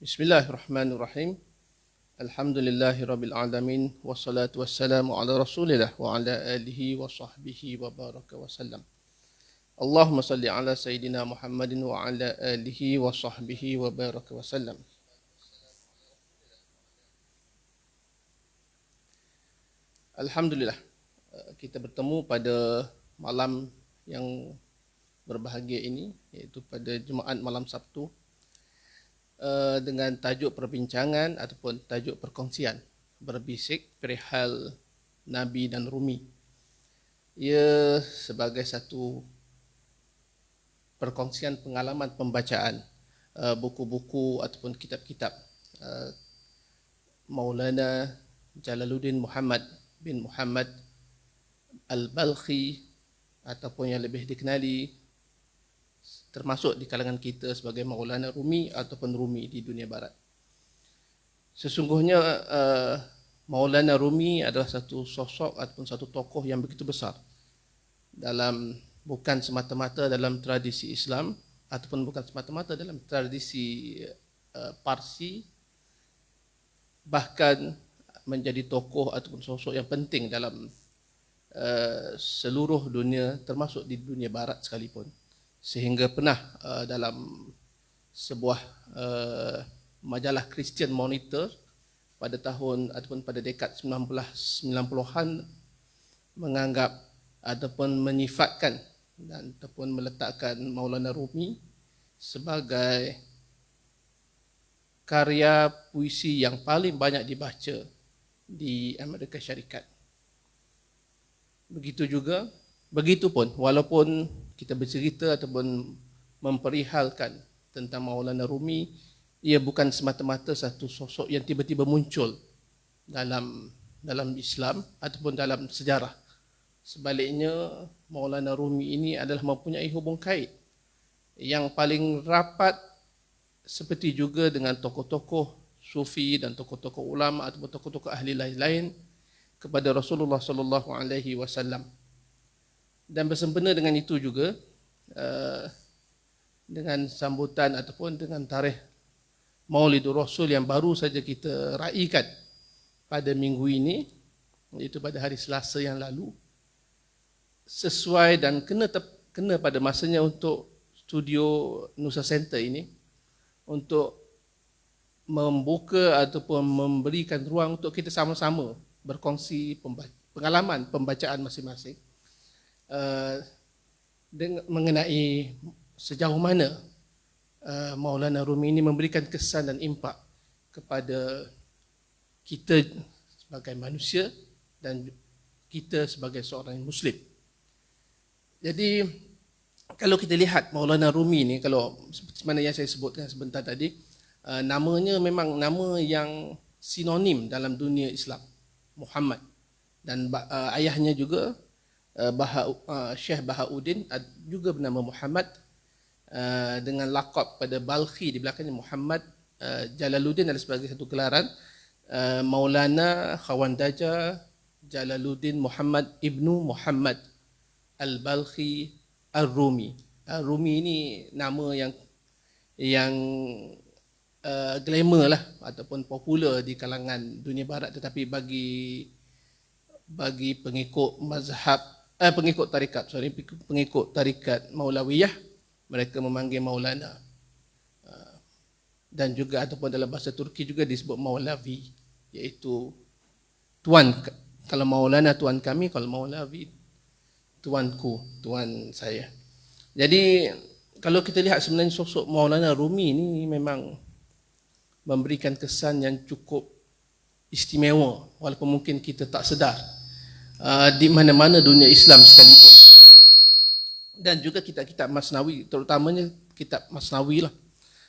Bismillahirrahmanirrahim. Alhamdulillahirabbil alamin wassalatu wassalamu ala Rasulillah wa ala alihi wa sahbihi wa baraka wa sallam. Allahumma salli ala sayidina Muhammadin wa ala alihi wa sahbihi wa baraka wa sallam. Alhamdulillah, kita bertemu pada malam yang berbahagia ini, iaitu pada Jumaat malam Sabtu, dengan tajuk perbincangan ataupun tajuk perkongsian berbisik perihal Nabi dan Rumi. Ia sebagai satu perkongsian pengalaman pembacaan buku-buku ataupun kitab-kitab Maulana Jalaluddin Muhammad bin Muhammad Al-Balkhi, ataupun yang lebih dikenali termasuk di kalangan kita sebagai Maulana Rumi ataupun Rumi di dunia barat. Sesungguhnya Maulana Rumi adalah satu sosok ataupun satu tokoh yang begitu besar dalam, bukan semata-mata dalam tradisi Islam ataupun bukan semata-mata dalam tradisi Parsi, bahkan menjadi tokoh ataupun sosok yang penting dalam seluruh dunia, termasuk di dunia barat sekalipun. Sehingga pernah dalam sebuah majalah Christian Monitor pada tahun ataupun pada dekad 1990-an menganggap ataupun menyifatkan dan ataupun meletakkan Maulana Rumi sebagai karya puisi yang paling banyak dibaca di Amerika Syarikat. Begitupun walaupun kita bercerita ataupun memperihalkan tentang Maulana Rumi, ia bukan semata-mata satu sosok yang tiba-tiba muncul dalam Islam ataupun dalam sejarah. Sebaliknya, Maulana Rumi ini adalah mempunyai hubung kait yang paling rapat, seperti juga dengan tokoh-tokoh sufi dan tokoh-tokoh ulama ataupun tokoh-tokoh ahli lain-lain kepada Rasulullah sallallahu alaihi wasallam. Dan bersempena dengan itu juga, dengan sambutan ataupun dengan tarikh Maulidur Rasul yang baru saja kita raikan pada minggu ini, iaitu pada hari Selasa yang lalu, sesuai dan kena pada masanya untuk studio Nusa Center ini untuk membuka ataupun memberikan ruang untuk kita sama-sama berkongsi pengalaman pembacaan masing-masing mengenai sejauh mana Maulana Rumi ini memberikan kesan dan impak kepada kita sebagai manusia dan kita sebagai seorang Muslim. Jadi kalau kita lihat Maulana Rumi ini, kalau seperti mana yang saya sebutkan sebentar tadi, namanya memang nama yang sinonim dalam dunia Islam, Muhammad, dan ayahnya juga Syekh Bahauddin juga bernama Muhammad, dengan lakab pada Balkhi di belakangnya Muhammad Jalaluddin adalah sebagai satu gelaran Maulana Khawandaja Jalaluddin Muhammad Ibnu Muhammad Al-Balkhi Ar-Rumi. Rumi ini nama yang glamour lah ataupun popular di kalangan dunia barat, tetapi bagi pengikut tarikat Maulawiyah, mereka memanggil Maulana, dan juga ataupun dalam bahasa Turki juga disebut Maulavi, iaitu tuan. Kalau Maulana tuan kami, kalau Maulavi tuanku, tuan saya. Jadi kalau kita lihat sebenarnya sosok Maulana Rumi ini memang memberikan kesan yang cukup istimewa, walaupun mungkin kita tak sedar di mana-mana dunia Islam sekalipun. Dan juga kitab-kitab Masnawi, terutamanya kitab Masnawi lah.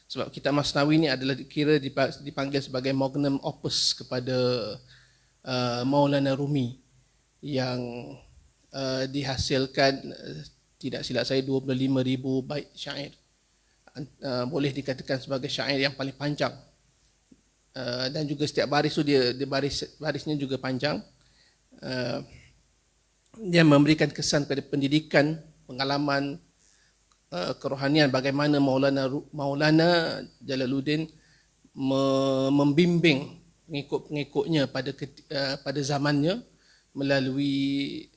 Sebab kitab Masnawi ini adalah kira dipanggil sebagai magnum opus kepada Maulana Rumi, yang dihasilkan tidak silap saya 25,000 bait syair. Boleh dikatakan sebagai syair yang paling panjang. Dan juga setiap baris tu barisnya juga panjang. Dia memberikan kesan pada pendidikan, pengalaman, kerohanian, bagaimana Maulana Jalaluddin membimbing pengikut-pengikutnya pada zamannya melalui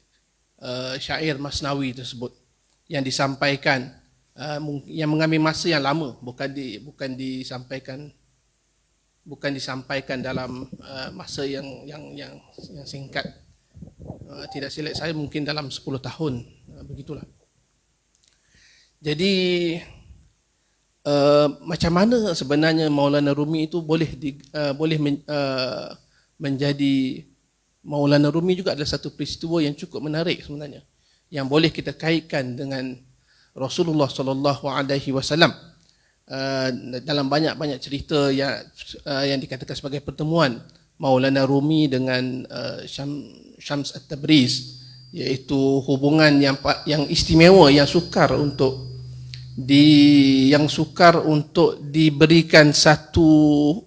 syair Masnawi tersebut yang disampaikan, yang mengambil masa yang lama, bukan disampaikan dalam masa yang singkat. Tidak silap saya mungkin dalam 10 tahun, begitulah. Jadi macam mana sebenarnya Maulana Rumi itu boleh menjadi Maulana Rumi juga adalah satu peristiwa yang cukup menarik sebenarnya, yang boleh kita kaitkan dengan Rasulullah sallallahu alaihi wasallam. Dalam banyak-banyak cerita yang dikatakan sebagai pertemuan Maulana Rumi dengan Syams At-Tabriz, iaitu hubungan yang istimewa, yang sukar untuk diberikan satu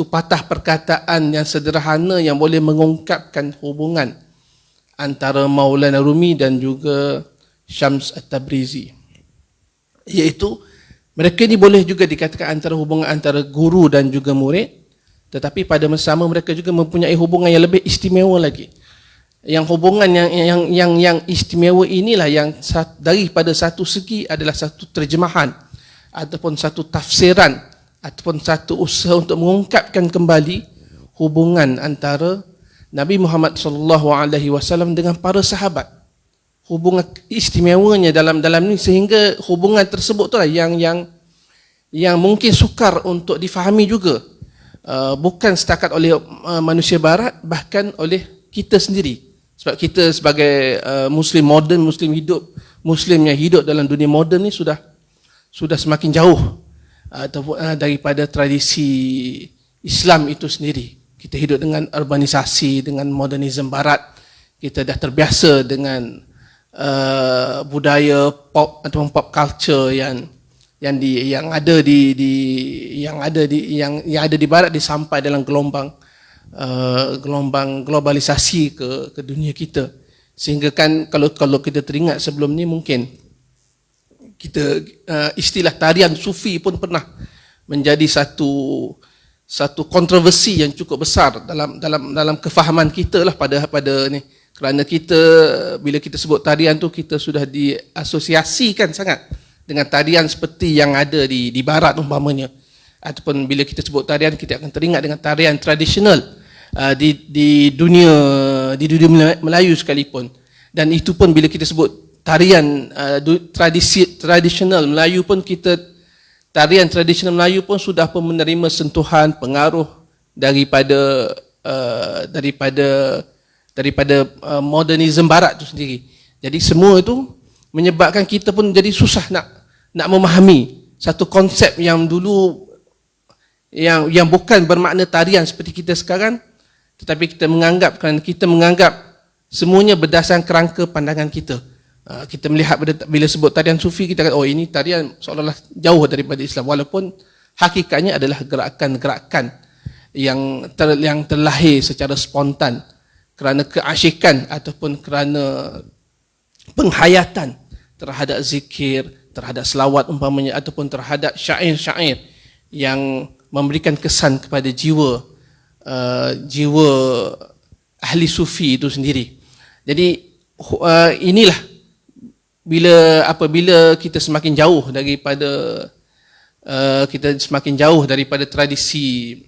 patah perkataan yang sederhana yang boleh mengungkapkan hubungan antara Maulana Rumi dan juga Syams At-Tabrizi, iaitu mereka ni boleh juga dikatakan hubungan antara guru dan juga murid, tetapi pada masa sama mereka juga mempunyai hubungan yang lebih istimewa lagi. Yang hubungan yang istimewa inilah yang daripada satu segi adalah satu terjemahan ataupun satu tafsiran ataupun satu usaha untuk mengungkapkan kembali hubungan antara Nabi Muhammad sallallahu alaihi wasallam dengan para sahabat. Hubungan istimewanya dalam ni, sehingga hubungan tersebut itulah yang mungkin sukar untuk difahami juga, bukan setakat oleh manusia barat, bahkan oleh kita sendiri. Sebab kita sebagai Muslim moden, Muslim yang hidup dalam dunia moden ni sudah semakin jauh daripada tradisi Islam itu sendiri. Kita hidup dengan urbanisasi, dengan modernisme barat. Kita dah terbiasa dengan budaya pop atau pop culture yang ada di barat disampai dalam gelombang globalisasi ke dunia kita. Sehingga kan kalau kita teringat sebelum ni, mungkin kita istilah tarian sufi pun pernah menjadi satu kontroversi yang cukup besar dalam kefahaman kita lah pada ni. Kerana bila kita sebut tarian tu, kita sudah diasosiasikan sangat dengan tarian seperti yang ada di barat umpamanya. Ataupun bila kita sebut tarian, kita akan teringat dengan tarian tradisional di dunia Melayu sekalipun. Dan itu pun bila kita sebut tarian tradisional Melayu pun, tarian tradisional Melayu pun sudah pun menerima sentuhan pengaruh daripada modernisme barat itu sendiri. Jadi semua itu menyebabkan kita pun jadi susah nak memahami satu konsep yang dulu yang bukan bermakna tarian seperti kita sekarang, tetapi kita menganggap semuanya berdasarkan kerangka pandangan kita. Kita melihat bila sebut tarian sufi, kita kata, oh ini tarian seolah-olah jauh daripada Islam, walaupun hakikatnya adalah gerakan-gerakan yang terlahir secara spontan kerana keasyikan ataupun kerana penghayatan terhadap zikir, terhadap selawat umpamanya, ataupun terhadap syair-syair yang memberikan kesan kepada jiwa ahli sufi itu sendiri. Jadi inilah apabila kita semakin jauh daripada tradisi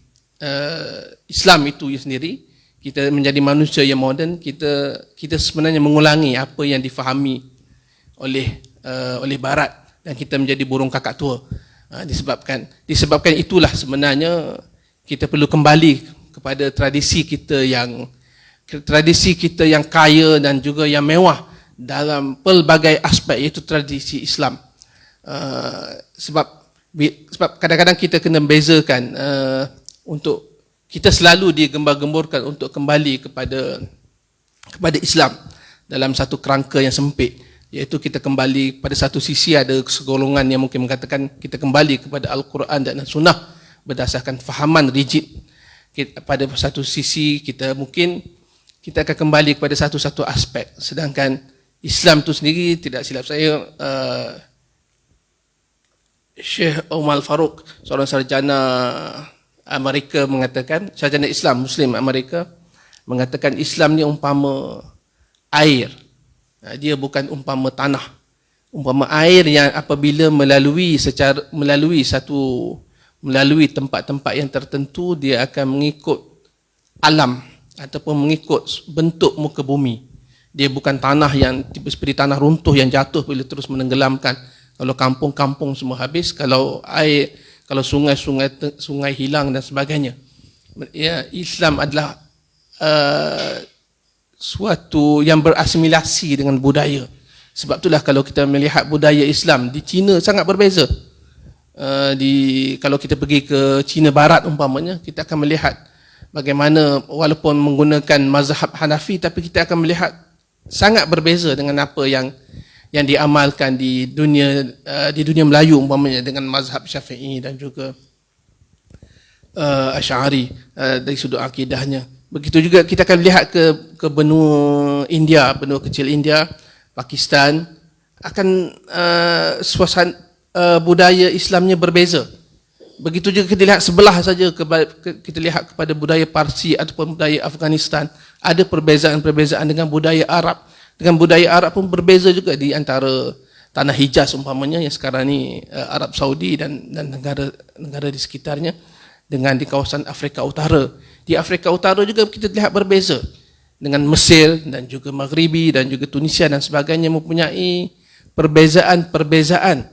Islam itu sendiri, kita menjadi manusia yang moden, kita sebenarnya mengulangi apa yang difahami oleh barat, dan kita menjadi burung kakak tua. Disebabkan itulah sebenarnya kita perlu kembali kepada tradisi kita yang kaya dan juga yang mewah dalam pelbagai aspek, iaitu tradisi Islam. Sebab kadang-kadang kita kena bezakan, untuk kita selalu digembar-gemburkan untuk kembali kepada Islam dalam satu kerangka yang sempit, iaitu kita kembali pada satu sisi. Ada segolongan yang mungkin mengatakan kita kembali kepada Al-Quran dan Sunnah berdasarkan fahaman rigid. Pada satu sisi kita akan kembali kepada satu-satu aspek, sedangkan Islam itu sendiri, tidak silap saya, Syekh Umar Faruq, seorang sarjana Amerika mengatakan, sarjana Islam Muslim Amerika mengatakan Islam ni umpama air. Dia bukan umpama tanah. Umpama air yang apabila melalui tempat-tempat yang tertentu, dia akan mengikut alam ataupun mengikut bentuk muka bumi. Dia bukan tanah yang seperti tanah runtuh yang jatuh bila terus menenggelamkan. Kalau kampung-kampung semua habis, kalau air, kalau sungai hilang dan sebagainya. Ya, Islam adalah suatu yang berasimilasi dengan budaya. Sebab itulah kalau kita melihat budaya Islam di China sangat berbeza. Kalau kita pergi ke China Barat umpamanya, kita akan melihat bagaimana walaupun menggunakan mazhab Hanafi, tapi kita akan melihat sangat berbeza dengan apa yang diamalkan di dunia Melayu umpamanya dengan mazhab Syafi'i dan juga Asy'ari dari sudut akidahnya. Begitu juga kita akan lihat ke benua India, benua kecil India, Pakistan, akan suasana budaya Islamnya berbeza. Begitu juga kita lihat sebelah saja, kita lihat kepada budaya Parsi ataupun budaya Afghanistan, ada perbezaan-perbezaan dengan budaya Arab. Dengan budaya Arab pun berbeza juga di antara tanah Hijaz umpamanya yang sekarang ni Arab Saudi dan negara di sekitarnya, dengan di kawasan Afrika Utara. Di Afrika Utara juga kita lihat berbeza dengan Mesir dan juga Maghribi dan juga Tunisia dan sebagainya, mempunyai perbezaan-perbezaan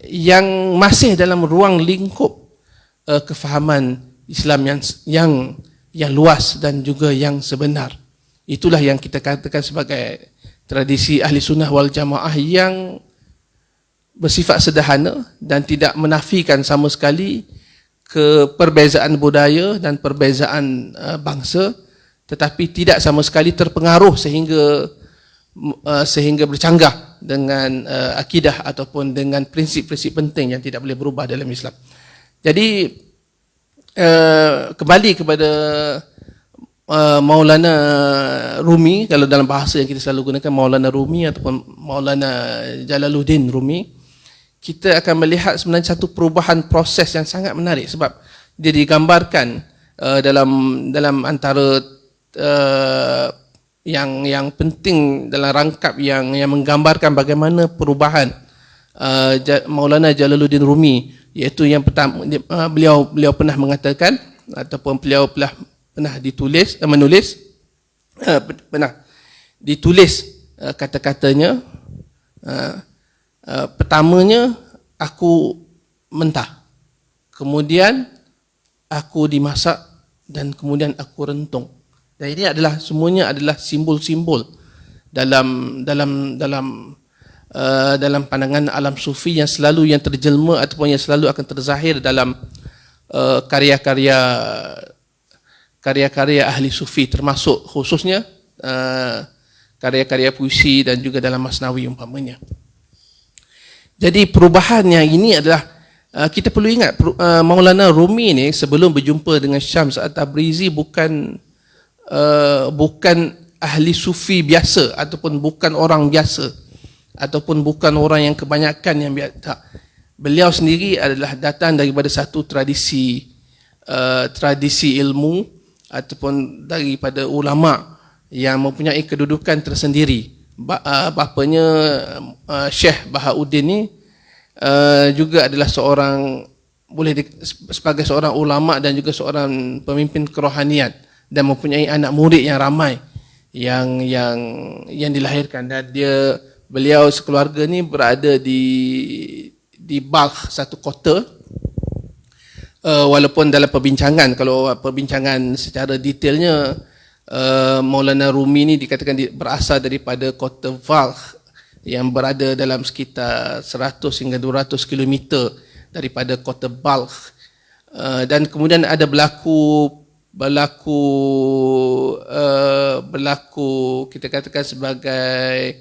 yang masih dalam ruang lingkup kefahaman Islam yang luas dan juga yang sebenar. Itulah yang kita katakan sebagai tradisi ahli sunnah wal jamaah yang bersifat sederhana dan tidak menafikan sama sekali perbezaan budaya dan perbezaan bangsa, tetapi tidak sama sekali terpengaruh sehingga bercanggah dengan akidah ataupun dengan prinsip-prinsip penting yang tidak boleh berubah dalam Islam. Jadi kembali kepada Maulana Rumi, kalau dalam bahasa yang kita selalu gunakan Maulana Rumi ataupun Maulana Jalaluddin Rumi, kita akan melihat sebenarnya satu perubahan proses yang sangat menarik, sebab dia digambarkan dalam antara yang penting dalam rangkap yang menggambarkan bagaimana perubahan Maulana Jalaluddin Rumi, iaitu yang pertama, beliau pernah mengatakan ataupun beliau pernah ditulis kata-katanya. Pertamanya aku mentah, kemudian aku dimasak, dan kemudian aku rentung. Dan ini semuanya adalah simbol-simbol dalam pandangan alam sufi yang terjelma ataupun yang selalu akan terzahir dalam karya-karya ahli sufi, termasuk khususnya karya-karya puisi dan juga dalam Masnawi umpamanya. Jadi perubahan yang ini adalah, kita perlu ingat Maulana Rumi ni sebelum berjumpa dengan Syams At-Tabrizi bukan ahli sufi biasa ataupun bukan orang biasa ataupun bukan orang yang kebanyakan yang biasa. Beliau sendiri adalah datang daripada satu tradisi ilmu ataupun daripada ulama yang mempunyai kedudukan tersendiri. Bapanya Syekh Bahauddin ni juga adalah sebagai seorang ulama dan juga seorang pemimpin kerohanian, dan mempunyai anak murid yang ramai yang dilahirkan, dan beliau sekeluarga ni berada di Balkh, satu kota. Walaupun dalam perbincangan secara detailnya, Maulana Rumi ni dikatakan berasal daripada kota Balkh yang berada dalam sekitar 100 hingga 200 km daripada kota Balkh. Dan kemudian ada berlaku kita katakan sebagai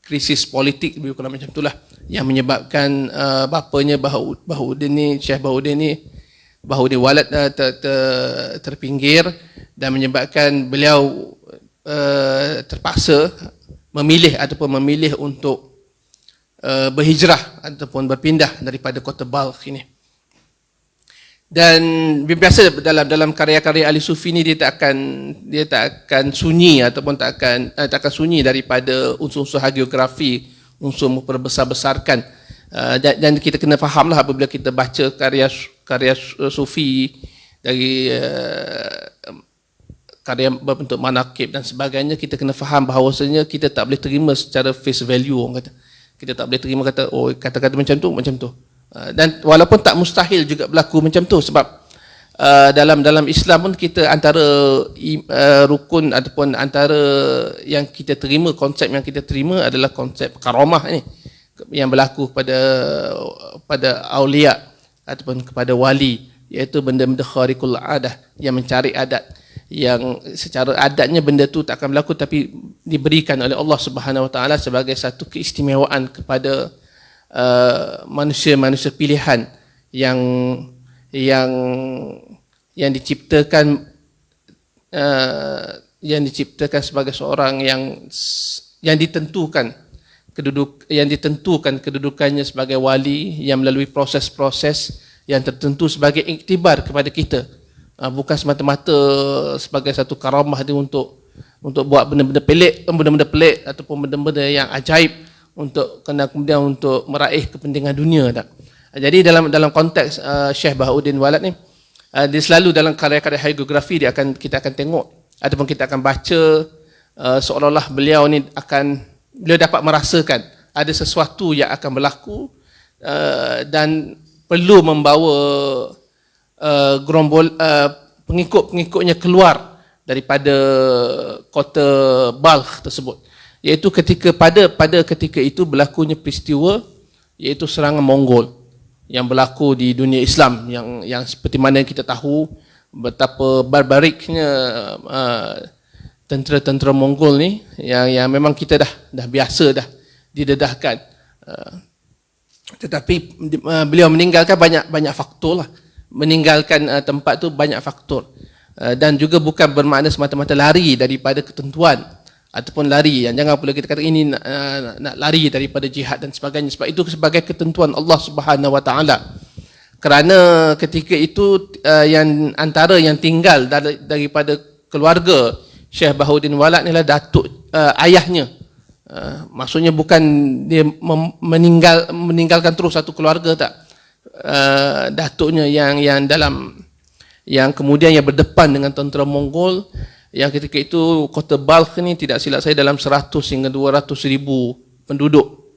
krisis politik, lebih kurang macam itulah, yang menyebabkan bapanya Syekh Bahauddin Walad terpinggir, dan menyebabkan beliau terpaksa memilih untuk berhijrah ataupun berpindah daripada kota Balkh ini. Dan biasa dalam karya-karya ahli sufi ni dia tak akan sunyi ataupun tak akan sunyi daripada unsur-unsur hagiografi, unsur memperbesar-besarkan. Dan kita kena fahamlah apabila kita baca karya sufi dari karya berbentuk manaqib dan sebagainya, kita kena faham bahawasanya kita tak boleh terima secara face value, orang kata. Kita tak boleh terima kata-kata macam tu. Dan walaupun tak mustahil juga berlaku macam tu, sebab dalam Islam pun kita antara rukun ataupun antara yang kita terima, konsep yang kita terima adalah konsep karamah ni yang berlaku pada aulia ataupun kepada wali, iaitu benda-benda khariqul adah, yang mencari adat, yang secara adatnya benda tu tak akan berlaku tapi diberikan oleh Allah Subhanahu Wa Taala sebagai satu keistimewaan kepada manusia-manusia pilihan yang diciptakan sebagai seorang yang ditentukan kedudukannya sebagai wali, yang melalui proses-proses yang tertentu sebagai iktibar kepada kita, bukan semata-mata sebagai satu karamah dia untuk buat benda-benda pelik ataupun benda-benda yang ajaib untuk kemudian untuk meraih kepentingan dunia tak. Jadi dalam konteks Syekh Bahauddin Walad ni, dia selalu dalam karya-karya hagiografi kita akan tengok ataupun kita akan baca seolah-olah beliau dapat merasakan ada sesuatu yang akan berlaku dan perlu membawa pengikut-pengikutnya keluar daripada kota Balkh tersebut. Iaitu pada ketika itu berlakunya peristiwa, iaitu serangan Mongol yang berlaku di dunia Islam, yang seperti mana kita tahu betapa barbariknya tentera-tentera Mongol ni, yang memang kita dah biasa dah didedahkan. Tetapi beliau meninggalkan banyak faktor lah. Meninggalkan tempat tu banyak faktor. Dan juga bukan bermakna semata-mata lari daripada ketentuan ataupun lari, jangan pula kita kata ini nak lari daripada jihad dan sebagainya, sebab itu sebagai ketentuan Allah Subhanahu Wa Taala. Kerana ketika itu yang antara yang tinggal daripada keluarga Syekh Bahauddin Walad ni adalah datuk ayahnya. Maksudnya bukan dia meninggalkan terus satu keluarga, tak. Datuknya yang kemudian yang berdepan dengan tentera Mongol, yang ketika itu kota Balkh ni tidak silap saya dalam 100 hingga 200 ribu penduduk.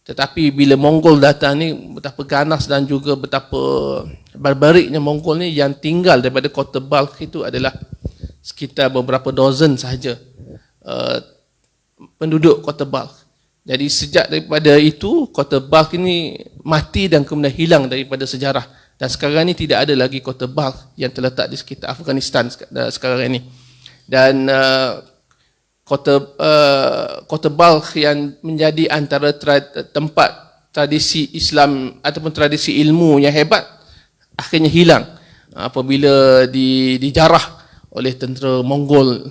Tetapi bila Mongol datang ni, betapa ganas dan juga betapa barbariknya Mongol ni, yang tinggal daripada kota Balkh itu adalah sekitar beberapa dozen sahaja penduduk kota Balkh. Jadi sejak daripada itu kota Balkh ini mati dan kemudian hilang daripada sejarah. Dan sekarang ini tidak ada lagi kota Balkh yang terletak di sekitar Afghanistan sekarang ini. Dan kota Balkh yang menjadi antara tempat tradisi Islam ataupun tradisi ilmu yang hebat, akhirnya hilang apabila dijarah oleh tentera Mongol.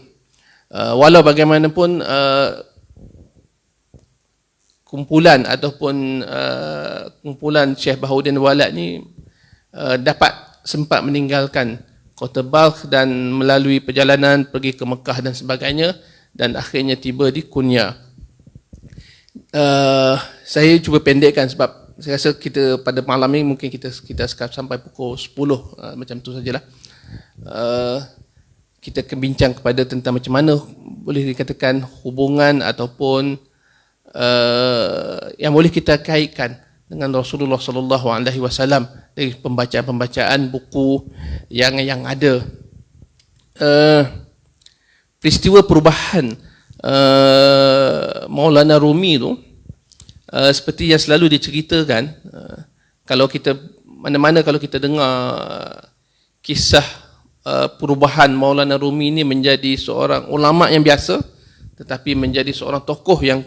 Walau bagaimanapun kumpulan Syekh Bahauddin Walad ni dapat sempat meninggalkan kota Balkh dan melalui perjalanan pergi ke Mekah dan sebagainya, dan akhirnya tiba di Konya. Saya cuba pendekkan sebab saya rasa kita pada malam ni mungkin kita sampai pukul 10 macam tu sajalah. Kita akan bincang kepada tentang macam mana boleh dikatakan hubungan ataupun yang boleh kita kaitkan dengan Rasulullah sallallahu alaihi wasallam dari pembacaan-pembacaan buku yang ada. Peristiwa perubahan Maulana Rumi tu seperti yang selalu diceritakan, kalau kita mana-mana kalau kita dengar kisah perubahan Maulana Rumi ini menjadi seorang ulama yang biasa, tetapi menjadi seorang tokoh yang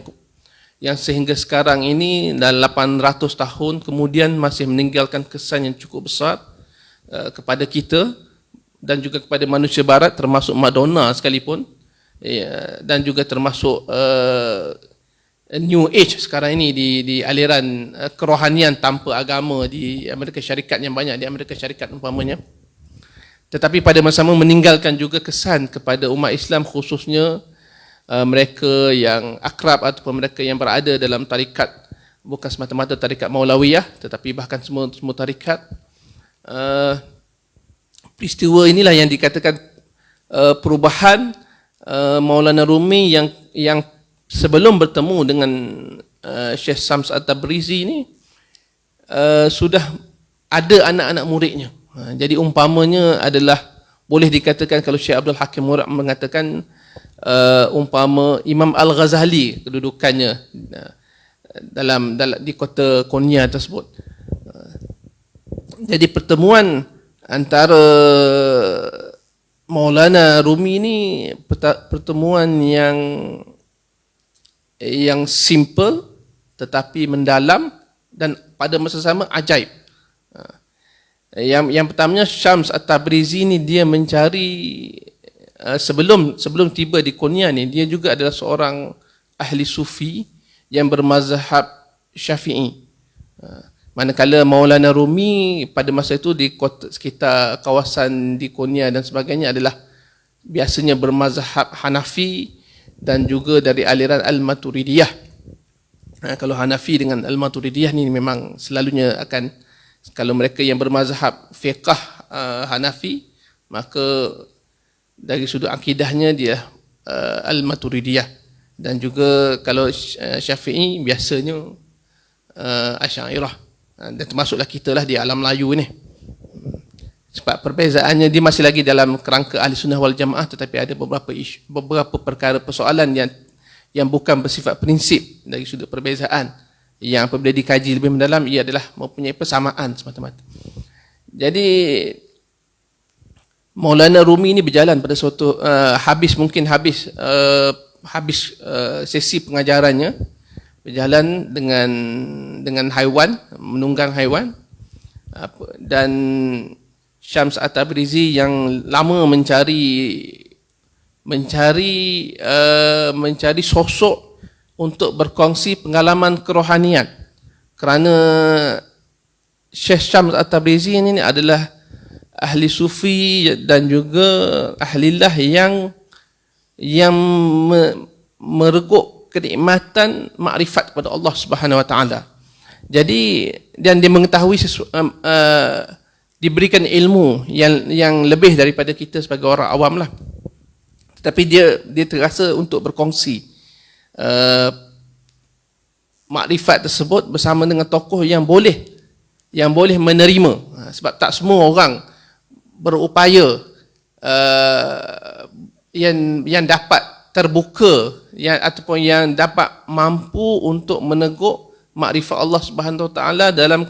sehingga sekarang ini dalam 800 tahun kemudian masih meninggalkan kesan yang cukup besar kepada kita dan juga kepada manusia barat, termasuk Madonna sekalipun, dan juga termasuk New Age sekarang ini di aliran kerohanian tanpa agama di Amerika Syarikat yang banyak di Amerika Syarikat umpamanya. Tetapi pada masa sama meninggalkan juga kesan kepada umat Islam, khususnya mereka yang akrab ataupun mereka yang berada dalam tarikat, bukan semata-mata tarikat Maulawiyah tetapi bahkan semua tarikat. Peristiwa inilah yang dikatakan perubahan Maulana Rumi yang sebelum bertemu dengan Syekh Shams At-Tabrizi ini sudah ada anak-anak muridnya. Jadi umpamanya adalah boleh dikatakan kalau Syekh Abdul Hakim Murad mengatakan umpama Imam Al-Ghazali kedudukannya di kota Konya tersebut. Jadi pertemuan antara Maulana Rumi ini pertemuan yang simple tetapi mendalam dan pada masa sama ajaib. Yang pertamanya, Syams At-Tabrizi ni dia mencari sebelum tiba di Konya ni, dia juga adalah seorang ahli sufi yang bermazhab Syafi'i. Manakala Maulana Rumi pada masa itu di sekitar kawasan di Konya dan sebagainya adalah biasanya bermazhab Hanafi dan juga dari aliran Al-Maturidiyah. Kalau Hanafi dengan Al-Maturidiyah ni memang selalunya akan, kalau mereka yang bermazhab fiqh Hanafi, maka dari sudut akidahnya dia Al-Maturidiyah. Dan juga kalau Syafi'i biasanya Asy'ariyah. Dan termasuklah kita lah di alam Melayu ni. Sebab perbezaannya dia masih lagi dalam kerangka ahli sunnah wal jamaah, tetapi ada beberapa perkara persoalan yang bukan bersifat prinsip dari sudut perbezaan, yang apabila dikaji lebih mendalam ia adalah mempunyai persamaan semata-mata. Jadi Maulana Rumi ini berjalan pada suatu habis sesi pengajarannya, berjalan dengan haiwan, menunggang haiwan, dan Syams At-Tabrizi yang lama mencari sosok untuk berkongsi pengalaman kerohanian, kerana Syekh Syams At-Tabrizi ini adalah ahli sufi dan juga ahlillah yang mereguk kenikmatan makrifat kepada Allah Subhanahu Wa Taala. Jadi dan dia mengetahui diberikan ilmu yang lebih daripada kita sebagai orang awam lah. Tetapi dia terasa untuk berkongsi makrifat tersebut bersama dengan tokoh yang boleh menerima. Sebab tak semua orang berupaya yang dapat terbuka ataupun yang dapat mampu untuk meneguk makrifat Allah Subhanahu Wa Taala dalam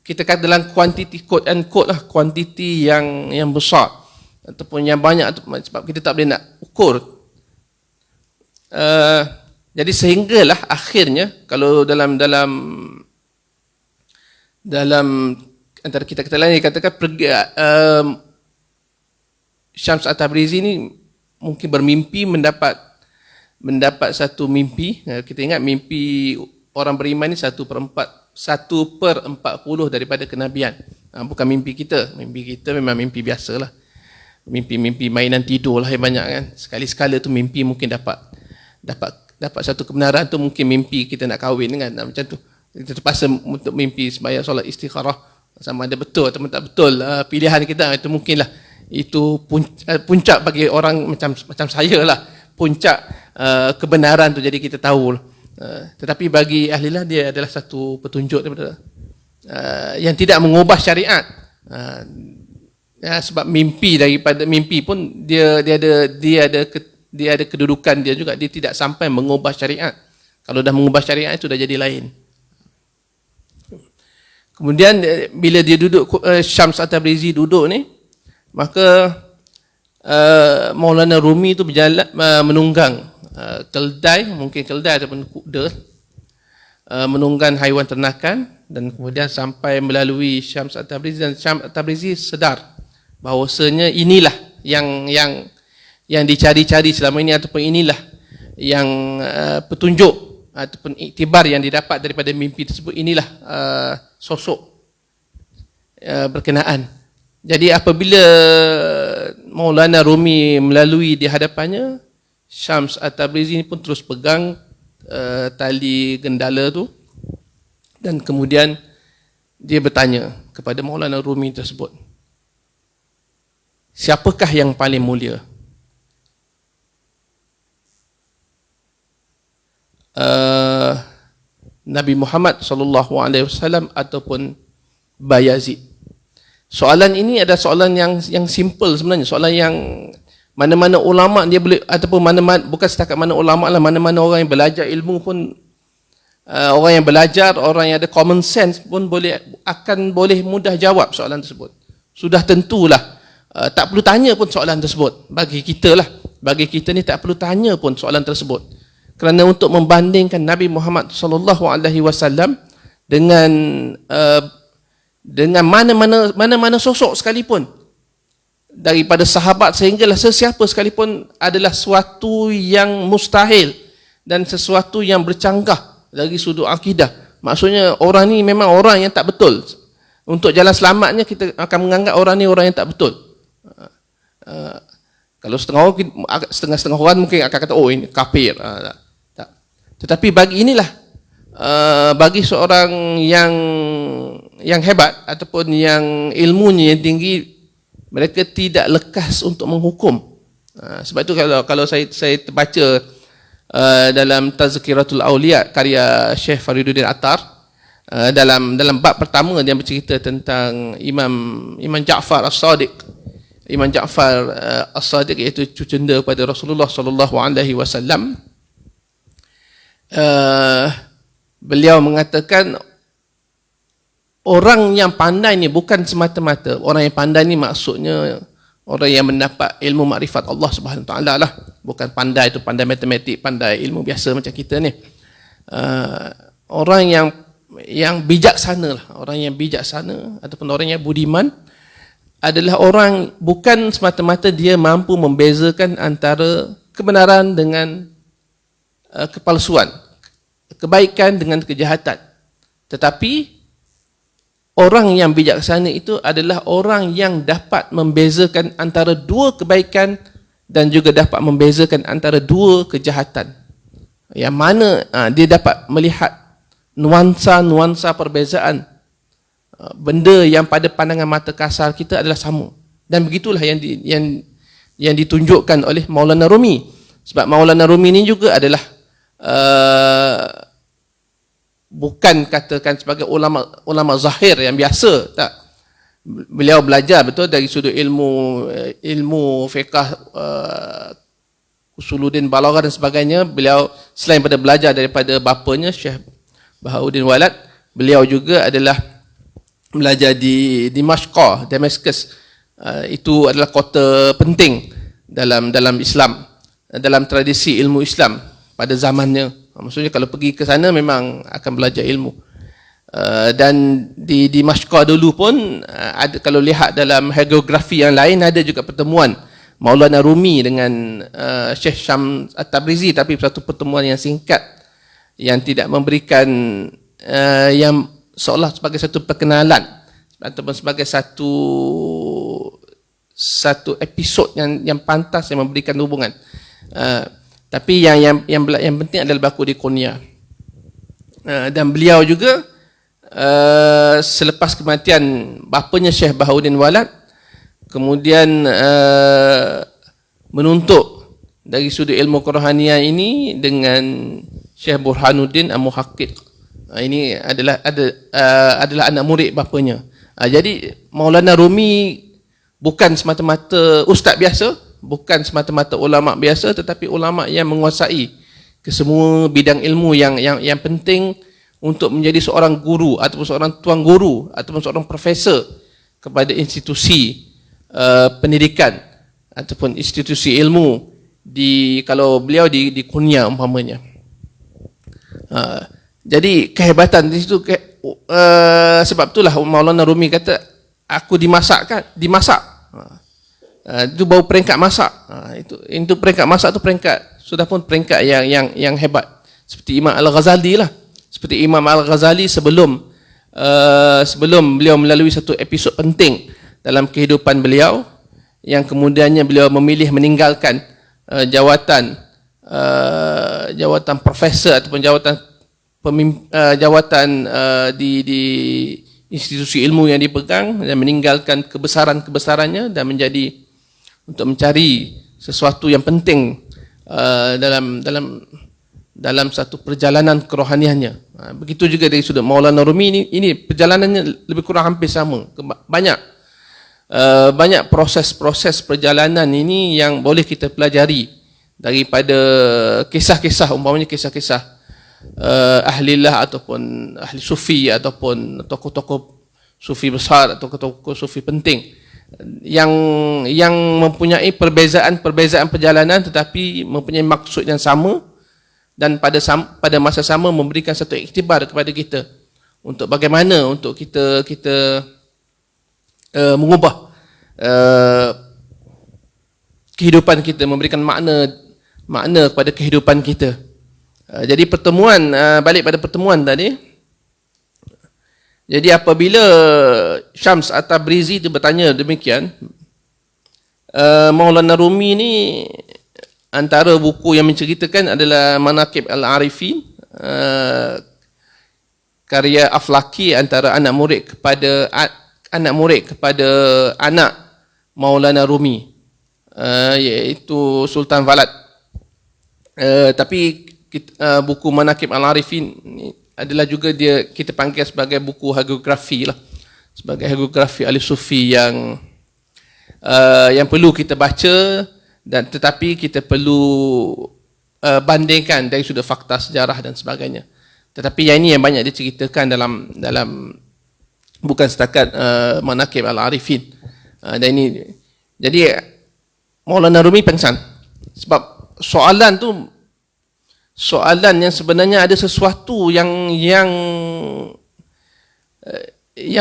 kita kata dalam kuantiti, quote and quote lah, kuantiti yang besar ataupun yang banyak, sebab kita tak boleh nak ukur. Jadi sehinggalah akhirnya kalau dalam antara kita lain dikatakan Syams At-Tabrizi ini mungkin bermimpi mendapat satu mimpi. Kita ingat mimpi orang beriman ni 1/40 daripada kenabian. Bukan mimpi kita. Mimpi kita memang mimpi biasalah. Mimpi mainan tidur lah yang banyak kan. Sekali-sekala tu mimpi mungkin dapat satu kebenaran tu, mungkin mimpi kita nak kahwin kan, macam tu. Kita terpaksa untuk mimpi sembahyang solat istikharah, sama ada betul atau tak betul pilihan kita, itu mungkinlah itu puncak bagi orang macam saya lah, puncak kebenaran tu, jadi kita tahu. Tetapi bagi ahlilah dia adalah satu petunjuk daripada yang tidak mengubah syariat. Sebab daripada mimpi pun dia ada kedudukan dia juga, dia tidak sampai mengubah syariat. Kalau dah mengubah syariat itu dah jadi lain. Kemudian bila dia duduk, Syams At-Tabrizi duduk ni, maka Maulana Rumi itu berjalan menunggang keldai, mungkin keldai ataupun kuda, menunggang haiwan ternakan, dan kemudian sampai melalui Syams At-Tabrizi, dan Syams At-Tabrizi sedar bahawasanya inilah yang dicari-cari selama ini, ataupun inilah petunjuk ataupun iktibar yang didapat daripada mimpi tersebut, inilah sosok berkenaan. Jadi apabila Maulana Rumi melalui di hadapannya, Syams At-Tabrizi ini pun terus pegang tali gendala tu, dan kemudian dia bertanya kepada Maulana Rumi tersebut, siapakah yang paling mulia? Nabi Muhammad SAW ataupun Bayazid? Soalan ini adalah soalan yang simple sebenarnya, soalan yang mana-mana ulama dia boleh, ataupun mana-mana, bukan setakat mana ulama lah, mana-mana orang yang belajar ilmu pun, orang yang belajar, orang yang ada common sense pun akan boleh mudah jawab soalan tersebut. Sudah tentulah, tak perlu tanya pun soalan tersebut. Bagi kita lah, bagi kita ni tak perlu tanya pun soalan tersebut. Kerana untuk membandingkan Nabi Muhammad SAW dengan mana-mana sosok sekalipun, daripada sahabat sehinggalah sesiapa sekalipun, adalah sesuatu yang mustahil dan sesuatu yang bercanggah dari sudut akidah. Maksudnya orang ni memang orang yang tak betul. Untuk jalan selamatnya kita akan menganggap orang ni orang yang tak betul. Kalau setengah-setengah orang mungkin akan kata, oh ini kafir. Tak. Tetapi bagi inilah, bagi seorang yang hebat ataupun yang ilmunya yang tinggi, mereka tidak lekas untuk menghukum. Sebab itu kalau saya terbaca dalam Tazkiratul Auliya karya Syekh Fariduddin Attar, dalam bab pertama dia bercerita tentang Imam Ja'far As-Sadiq. Imam Ja'far As-Sadiq iaitu cucunda pada Rasulullah SAW. Beliau mengatakan, orang yang pandai ni bukan semata-mata, orang yang pandai ni maksudnya orang yang mendapat ilmu makrifat Allah Subhanahu Taala lah. Bukan pandai tu pandai matematik, pandai ilmu biasa macam kita ni. Orang yang bijaksana lah, orang yang bijaksana ataupun orang yang budiman adalah orang bukan semata-mata dia mampu membezakan antara kebenaran dengan kepalsuan, kebaikan dengan kejahatan. Tetapi orang yang bijaksana itu adalah orang yang dapat membezakan antara dua kebaikan dan juga dapat membezakan antara dua kejahatan. Yang mana dia dapat melihat nuansa-nuansa perbezaan benda yang pada pandangan mata kasar kita adalah sama. Dan begitulah yang ditunjukkan oleh Maulana Rumi. Sebab Maulana Rumi ini juga adalah bukan katakan sebagai ulama zahir yang biasa, tak. Beliau belajar betul dari sudut ilmu fiqh, usuluddin, balaghah dan sebagainya. Beliau selain pada belajar daripada bapanya Syekh Bahauddin Walad, beliau juga adalah belajar di Damascus. Itu adalah kota penting dalam Islam, dalam tradisi ilmu Islam pada zamannya. Maksudnya kalau pergi ke sana memang akan belajar ilmu. Dan di Mashqa dulu pun ada, kalau lihat dalam hagiography yang lain, ada juga pertemuan Maulana Rumi dengan Syekh Syams At-Tabrizi, tapi satu pertemuan yang singkat yang tidak memberikan yang seolah sebagai satu perkenalan ataupun sebagai satu episod yang pantas yang memberikan hubungan. Tapi yang penting adalah berlaku di Konya. Dan beliau juga selepas kematian bapanya Syekh Bahauddin Walad, kemudian menuntut dari sudut ilmu kerohanian ini dengan Syekh Burhanuddin Al-Muhaqqiq. Ini adalah anak murid bapanya. Jadi Maulana Rumi bukan semata-mata ustaz biasa, bukan semata-mata ulama biasa, tetapi ulama yang menguasai kesemua bidang ilmu yang penting untuk menjadi seorang guru ataupun seorang tuan guru ataupun seorang profesor kepada institusi pendidikan ataupun institusi ilmu kalau beliau di Konya umpamanya. Jadi kehebatan di situ, sebab itulah Maulana Rumi kata, aku dimasak. Itu baru peringkat masak. Itu peringkat masak tu peringkat sudah pun peringkat yang hebat. Seperti Imam Al-Ghazali lah. Seperti Imam Al-Ghazali sebelum beliau melalui satu episod penting dalam kehidupan beliau, yang kemudiannya beliau memilih meninggalkan jawatan profesor ataupun jawatan di institusi ilmu yang dipegang, dan meninggalkan kebesarannya dan menjadi untuk mencari sesuatu yang penting dalam satu perjalanan kerohaniannya. Begitu juga dari sudut Maulana Rumi ini perjalanannya lebih kurang hampir sama. Banyak proses-proses perjalanan ini yang boleh kita pelajari daripada kisah-kisah, umpamanya kisah-kisah ahlillah ataupun ahli sufi ataupun tokoh-tokoh sufi besar atau tokoh-tokoh sufi penting yang mempunyai perbezaan perjalanan tetapi mempunyai maksud yang sama, dan pada masa sama memberikan satu iktibar kepada kita untuk bagaimana untuk kita mengubah kehidupan kita, memberikan makna kepada kehidupan kita. Jadi balik pada pertemuan tadi. Jadi apabila Syams At-Tabrizi itu bertanya demikian, Maulana Rumi ni antara buku yang menceritakan adalah Manaqib Al-Arifin, karya Aflaki, antara anak murid kepada anak Maulana Rumi, iaitu Sultan Valad. Tapi buku Manaqib Al-Arifin adalah juga kita panggil sebagai buku hagiografi lah, sebagai hagiografi ahli sufi yang perlu kita baca, dan tetapi kita perlu bandingkan dari sudut fakta sejarah dan sebagainya. Tetapi yang ini yang banyak diceritakan dalam bukan setakat Manaqib Al-Arifin. Dan ini jadi Maulana Rumi pengsan sebab soalan yang sebenarnya ada sesuatu yang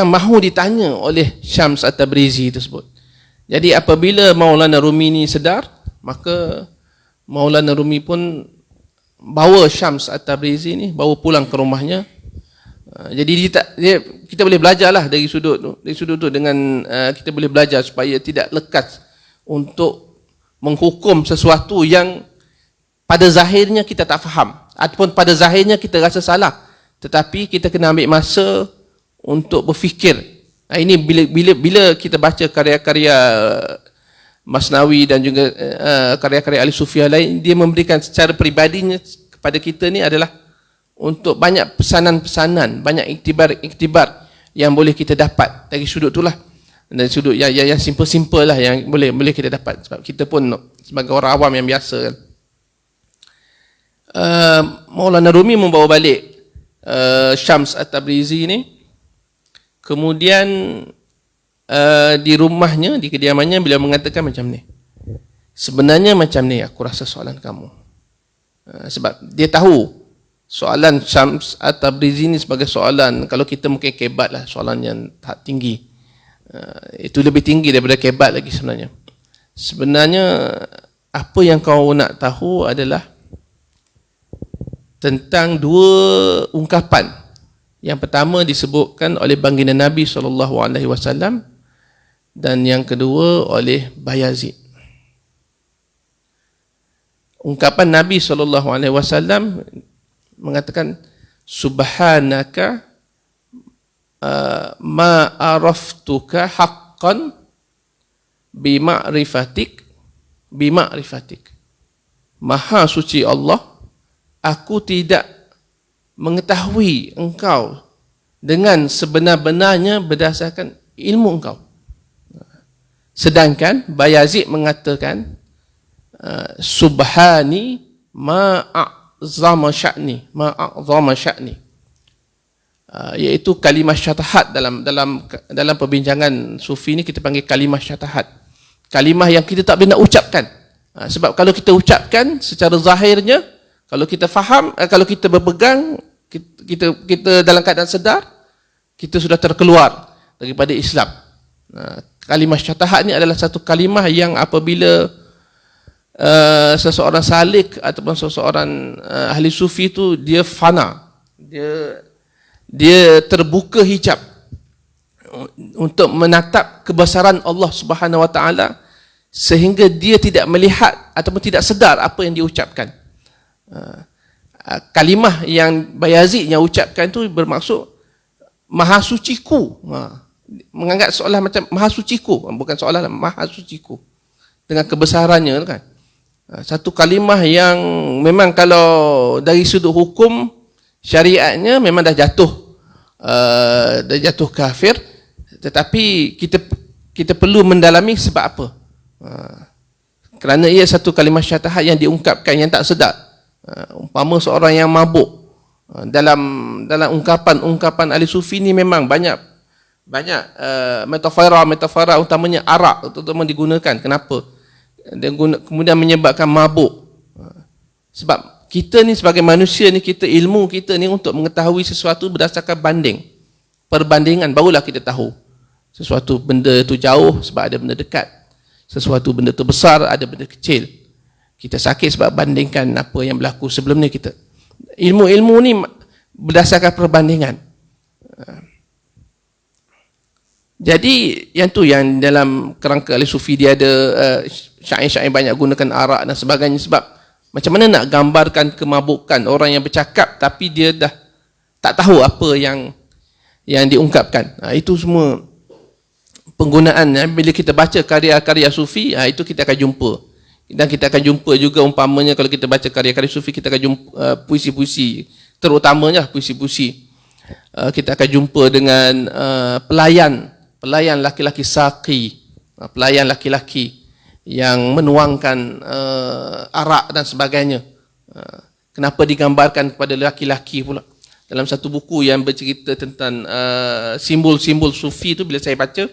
mahu ditanya oleh Syams At-Tabrizi tersebut. Jadi apabila Maulana Rumi ni sedar, maka Maulana Rumi pun bawa Syams At-Tabrizi ni bawa pulang ke rumahnya. Jadi kita boleh belajarlah dari sudut tu dengan kita boleh belajar supaya tidak lekat untuk menghukum sesuatu yang pada zahirnya kita tak faham ataupun pada zahirnya kita rasa salah, tetapi kita kena ambil masa untuk berfikir. Ini bila kita baca karya-karya Masnawi dan juga karya-karya ahli sufi lain, dia memberikan secara peribadinya kepada kita ni adalah untuk banyak pesanan-pesanan, banyak iktibar yang boleh kita dapat dari sudut itulah, dari sudut yang simple-simple lah yang boleh kita dapat, sebab kita pun sebagai orang awam yang biasa kan. Maulana Rumi membawa balik Syams At-Tabrizi ni. Kemudian di rumahnya, di kediamannya, beliau mengatakan macam ni, sebenarnya macam ni aku rasa soalan kamu. Sebab dia tahu soalan Syams At-Tabrizi ni sebagai soalan, kalau kita mungkin kebat lah, soalan yang tak tinggi, itu lebih tinggi daripada kebat lagi sebenarnya. Sebenarnya apa yang kau nak tahu adalah tentang dua ungkapan. Yang pertama disebutkan oleh baginda Nabi SAW, dan yang kedua oleh Bayazid. Ungkapan Nabi SAW mengatakan, subhanaka ma araftuka haqqan bima'rifatik. Maha suci Allah, aku tidak mengetahui engkau dengan sebenar-benarnya berdasarkan ilmu engkau. Sedangkan Bayazid mengatakan, subhani ma'a'zama sya'ni, iaitu kalimah syatahat. Dalam perbincangan sufi ni kita panggil kalimah syatahat, kalimah yang kita tak boleh nak ucapkan. Sebab kalau kita ucapkan secara zahirnya, kalau kita faham, kalau kita berpegang, kita dalam keadaan sedar, kita sudah terkeluar daripada Islam. Kalimah syatahat ni adalah satu kalimah yang apabila seseorang salik ataupun seseorang ahli sufi itu dia fana, dia terbuka hijab untuk menatap kebesaran Allah Subhanahu Wa Taala sehingga dia tidak melihat ataupun tidak sedar apa yang dia ucapkan. Kalimah yang Bayazid yang ucapkan itu bermaksud maha suciku, menganggap seolah macam maha suciku, bukan seolah maha suciku dengan kebesarannya kan. Satu kalimah yang memang kalau dari sudut hukum syariatnya memang dah jatuh kafir, tetapi kita perlu mendalami sebab apa. Kerana ia satu kalimah syahadat yang diungkapkan yang tak sedar. Umpama seorang yang mabuk, dalam ungkapan ahli sufi ni memang banyak metafora utamanya arak terutama digunakan. Kenapa? Dan kemudian menyebabkan mabuk. Sebab kita ni sebagai manusia ni, ilmu kita ni untuk mengetahui sesuatu berdasarkan perbandingan, barulah kita tahu sesuatu benda itu jauh sebab ada benda dekat, sesuatu benda itu besar ada benda kecil. Kita sakit sebab bandingkan apa yang berlaku sebelum ni kita. Ilmu ni berdasarkan perbandingan. Jadi yang tu yang dalam kerangka ahli sufi dia ada syair-syair banyak gunakan arak dan sebagainya, sebab macam mana nak gambarkan kemabukan orang yang bercakap tapi dia dah tak tahu apa yang diungkapkan. Itu semua penggunaan. Bila kita baca karya-karya sufi, itu kita akan jumpa. Dan kita akan jumpa juga umpamanya kalau kita baca karya-karya sufi, kita akan jumpa puisi-puisi, terutamanya puisi-puisi. Kita akan jumpa dengan pelayan laki-laki saqi, pelayan laki-laki yang menuangkan arak dan sebagainya. Kenapa digambarkan kepada laki-laki pula? Dalam satu buku yang bercerita tentang simbol-simbol sufi itu, bila saya baca,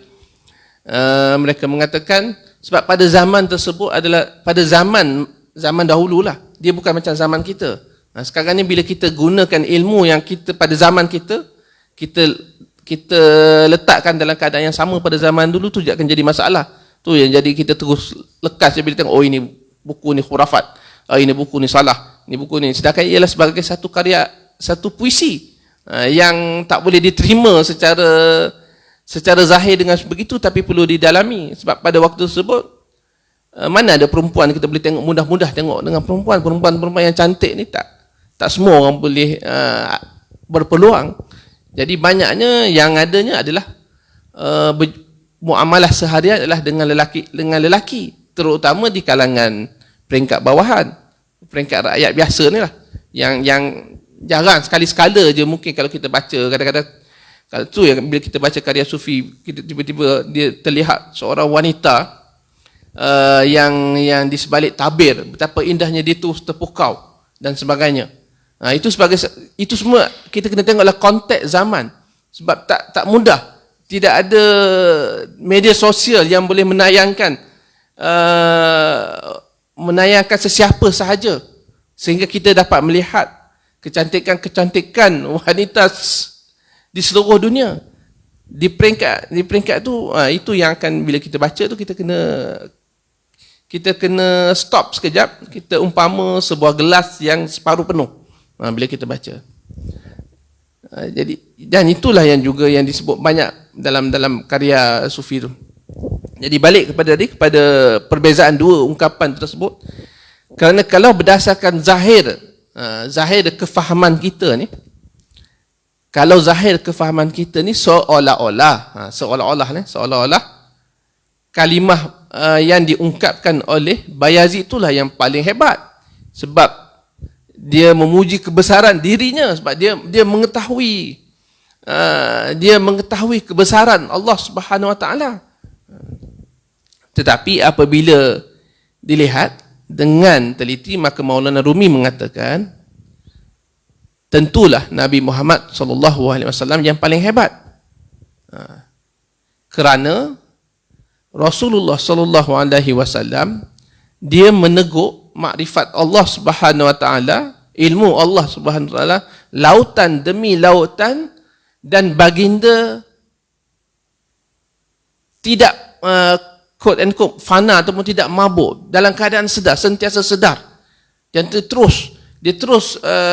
mereka mengatakan sebab pada zaman tersebut adalah pada zaman dahululah, dia bukan macam zaman kita. Sekarang ni bila kita gunakan ilmu yang kita pada zaman kita letakkan dalam keadaan yang sama pada zaman dulu, tu akan jadi masalah. Tu yang jadi kita terus lekas bila tengok, oh ini buku ni khurafat, ini buku ni salah, ini buku ni. Sedangkan ialah sebagai satu karya, satu puisi yang tak boleh diterima secara zahir dengan begitu, tapi perlu didalami. Sebab pada waktu tersebut mana ada perempuan kita boleh tengok mudah-mudah tengok dengan perempuan yang cantik ni, tak semua orang boleh berpeluang. Jadi banyaknya yang adanya adalah muamalah seharian adalah dengan lelaki, terutama di kalangan peringkat bawahan, peringkat rakyat biasa ni lah, yang jarang sekali-sekala je mungkin kalau kita baca. Kadang-kadang kalau tu yang bila kita baca karya sufi, kita tiba-tiba dia terlihat seorang wanita yang di sebalik tabir, betapa indahnya dia tu terpukau dan sebagainya. Itu semua kita kena tengoklah konteks zaman, sebab tak mudah. Tidak ada media sosial yang boleh menayangkan sesiapa sahaja sehingga kita dapat melihat kecantikan wanita di seluruh dunia. Di peringkat tu, itu yang akan bila kita baca tu kita kena stop sekejap. Kita umpama sebuah gelas yang separuh penuh bila kita baca. Jadi, dan itulah yang juga yang disebut banyak dalam karya sufi tu. Jadi balik kepada perbezaan dua ungkapan tersebut. Kerana kalau berdasarkan zahir kefahaman kita ni, kalau zahir kefahaman kita ni seolah-olah kalimah yang diungkapkan oleh Bayazid itulah yang paling hebat, sebab dia memuji kebesaran dirinya, sebab dia mengetahui kebesaran Allah Subhanahu Wa Taala. Tetapi apabila dilihat dengan teliti, maka Maulana Rumi mengatakan tentulah Nabi Muhammad SAW yang paling hebat. Kerana Rasulullah SAW dia menegur makrifat Allah Subhanahu Wa Taala, ilmu Allah Subhanahu Wa Taala, lautan demi lautan, dan baginda tidak quote and quote fana ataupun tidak mabuk, dalam keadaan sedar, sentiasa sedar, dan dia terus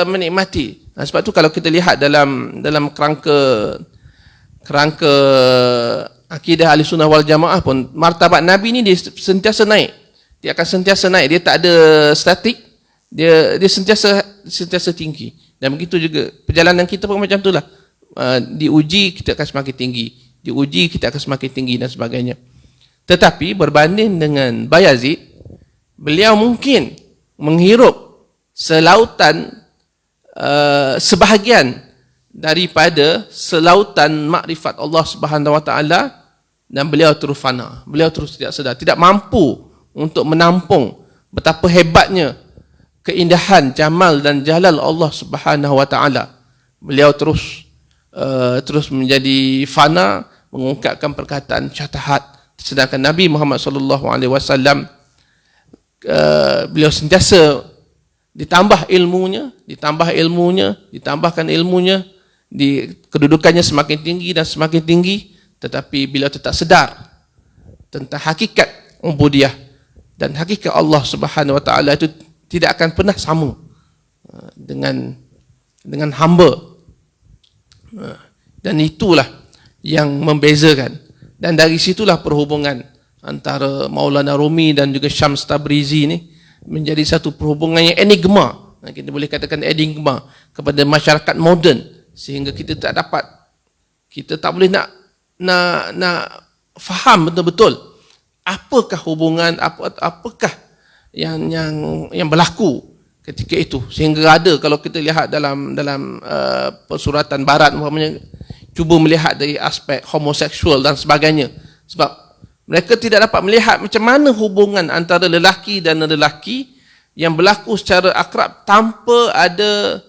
menikmati. Sebab tu kalau kita lihat dalam kerangka akidah ahli sunnah wal jamaah pun, martabat Nabi ni dia sentiasa naik. Dia akan sentiasa naik, dia tak ada statik, dia sentiasa tinggi. Dan begitu juga perjalanan kita pun macam itulah. Diuji kita akan semakin tinggi, diuji kita akan semakin tinggi dan sebagainya. Tetapi berbanding dengan Bayazid, beliau mungkin menghirup selautan sebahagian daripada selautan makrifat Allah Subhanahu Wa Taala, dan beliau terus fana, beliau terus tidak sedar, tidak mampu untuk menampung betapa hebatnya keindahan, jamal dan jalal Allah Subhanahu Wa Taala. Beliau terus menjadi fana, mengungkapkan perkataan syatahat. Sedangkan Nabi Muhammad sallallahu alaihi wasallam beliau sentiasa ditambahkan ilmunya, di kedudukannya semakin tinggi dan semakin tinggi, tetapi beliau tetap sedar tentang hakikat ubudiyah, dan hakikat Allah Subhanahu Wa Taala itu tidak akan pernah sama dengan hamba. Dan itulah yang membezakan, dan dari situlah perhubungan antara Maulana Rumi dan juga Syams Tabrizi ni menjadi satu perhubungan yang enigma, kita boleh katakan enigma kepada masyarakat moden, sehingga kita tak boleh nak faham betul-betul apakah hubungan, apakah yang berlaku ketika itu, sehingga ada, kalau kita lihat dalam persuratan barat umpamanya, cuba melihat dari aspek homoseksual dan sebagainya, sebab mereka tidak dapat melihat macam mana hubungan antara lelaki dan lelaki yang berlaku secara akrab tanpa ada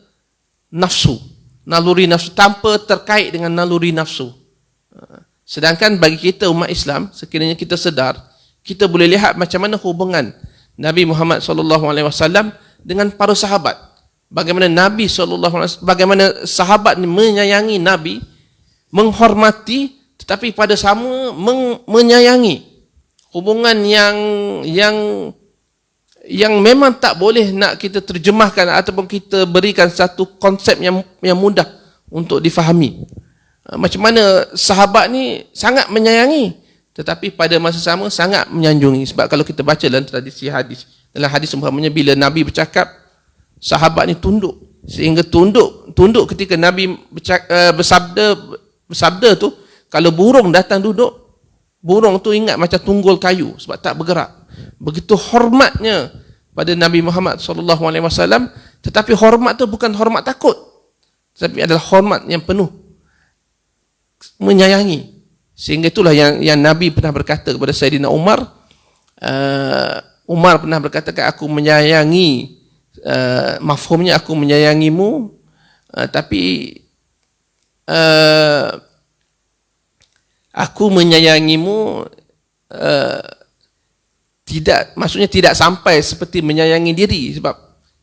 naluri nafsu, tanpa terkait dengan naluri nafsu. Sedangkan bagi kita umat Islam, sekiranya kita sedar, kita boleh lihat macam mana hubungan Nabi Muhammad SAW dengan para sahabat. Bagaimana Nabi SAW, bagaimana sahabat ni menyayangi Nabi, menghormati, tetapi pada sama menyayangi. Hubungan yang memang tak boleh nak kita terjemahkan ataupun kita berikan satu konsep yang mudah untuk difahami. Macam mana sahabat ni sangat menyayangi, tetapi pada masa sama sangat menyanjungi. Sebab kalau kita baca dalam tradisi hadis, dalam hadis umpamanya bila Nabi bercakap, sahabat ni tunduk, sehingga tunduk ketika Nabi bersabda tu, kalau burung datang duduk, burung tu ingat macam tunggul kayu sebab tak bergerak. Begitu hormatnya pada Nabi Muhammad SAW, tetapi hormat tu bukan hormat takut, tetapi adalah hormat yang penuh menyayangi. Sehingga itulah yang Nabi pernah berkata kepada Sayyidina Umar. Umar pernah berkata, aku menyayangi, mafhumnya aku menyayangimu, tapi aku menyayangimu maksudnya tidak sampai seperti menyayangi diri. Sebab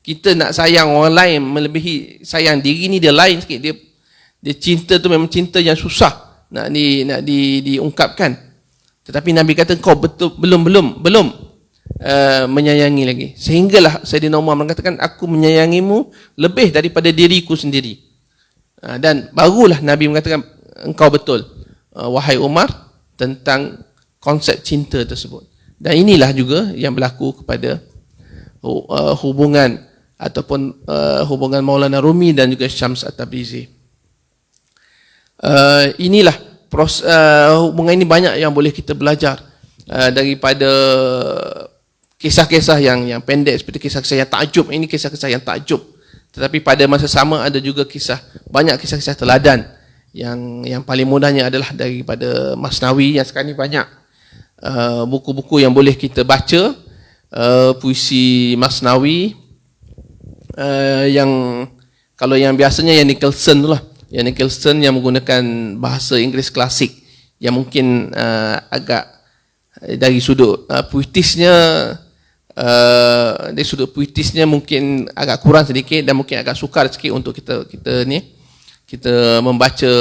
kita nak sayang orang lain melebihi sayang diri ni, dia lain sikit. Dia cinta tu memang cinta yang susah nak diungkapkan. Tetapi Nabi kata kau betul belum menyayangi lagi. Sehinggalah Sayyidina Umar mengatakan, aku menyayangimu lebih daripada diriku sendiri. Dan barulah Nabi mengatakan, engkau betul wahai Umar tentang konsep cinta tersebut. Dan inilah juga yang berlaku kepada hubungan ataupun hubungan Maulana Rumi dan juga Syams At-Tabrizi. Inilah hubungan ini banyak yang boleh kita belajar daripada kisah-kisah yang pendek seperti kisah-kisah yang takjub. Ini kisah-kisah yang takjub, tetapi pada masa sama ada juga banyak kisah-kisah teladan. Yang paling mudahnya adalah daripada Masnawi, yang sekarang ini banyak buku-buku yang boleh kita baca, puisi Masnawi, yang kalau yang biasanya yang Nicholson tu lah, yang Nicholson yang menggunakan bahasa Inggeris klasik, yang mungkin agak dari sudut puitisnya mungkin agak kurang sedikit, dan mungkin agak sukar sikit untuk kita membaca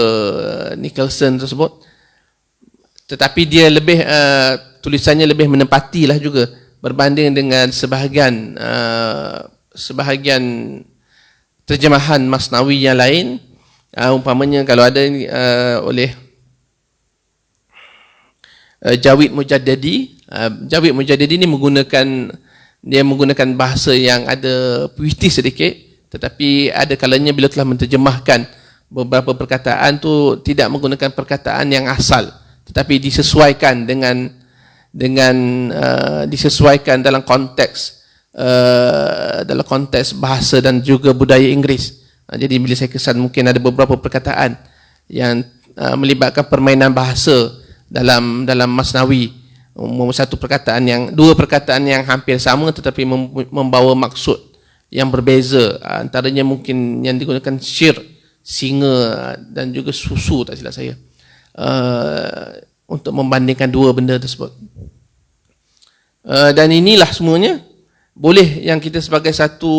Nicholson tersebut. Tetapi dia lebih tulisannya lebih menempati lah juga berbanding dengan sebahagian terjemahan Masnawi yang lain. Umpamanya kalau ada oleh Jawid Mujaddadi. Jawid Mujaddadi ni menggunakan bahasa yang ada puitis sedikit, tetapi ada kalanya beliau telah menterjemahkan beberapa perkataan tu tidak menggunakan perkataan yang asal, tetapi disesuaikan disesuaikan dalam konteks bahasa dan juga budaya Inggeris. Jadi bila saya kesan mungkin ada beberapa perkataan yang melibatkan permainan bahasa dalam Masnawi, dua perkataan yang hampir sama tetapi membawa maksud yang berbeza. Antaranya mungkin yang digunakan syir, singa, dan juga susu, tak silap saya, untuk membandingkan dua benda tersebut. Dan inilah semuanya boleh yang kita sebagai satu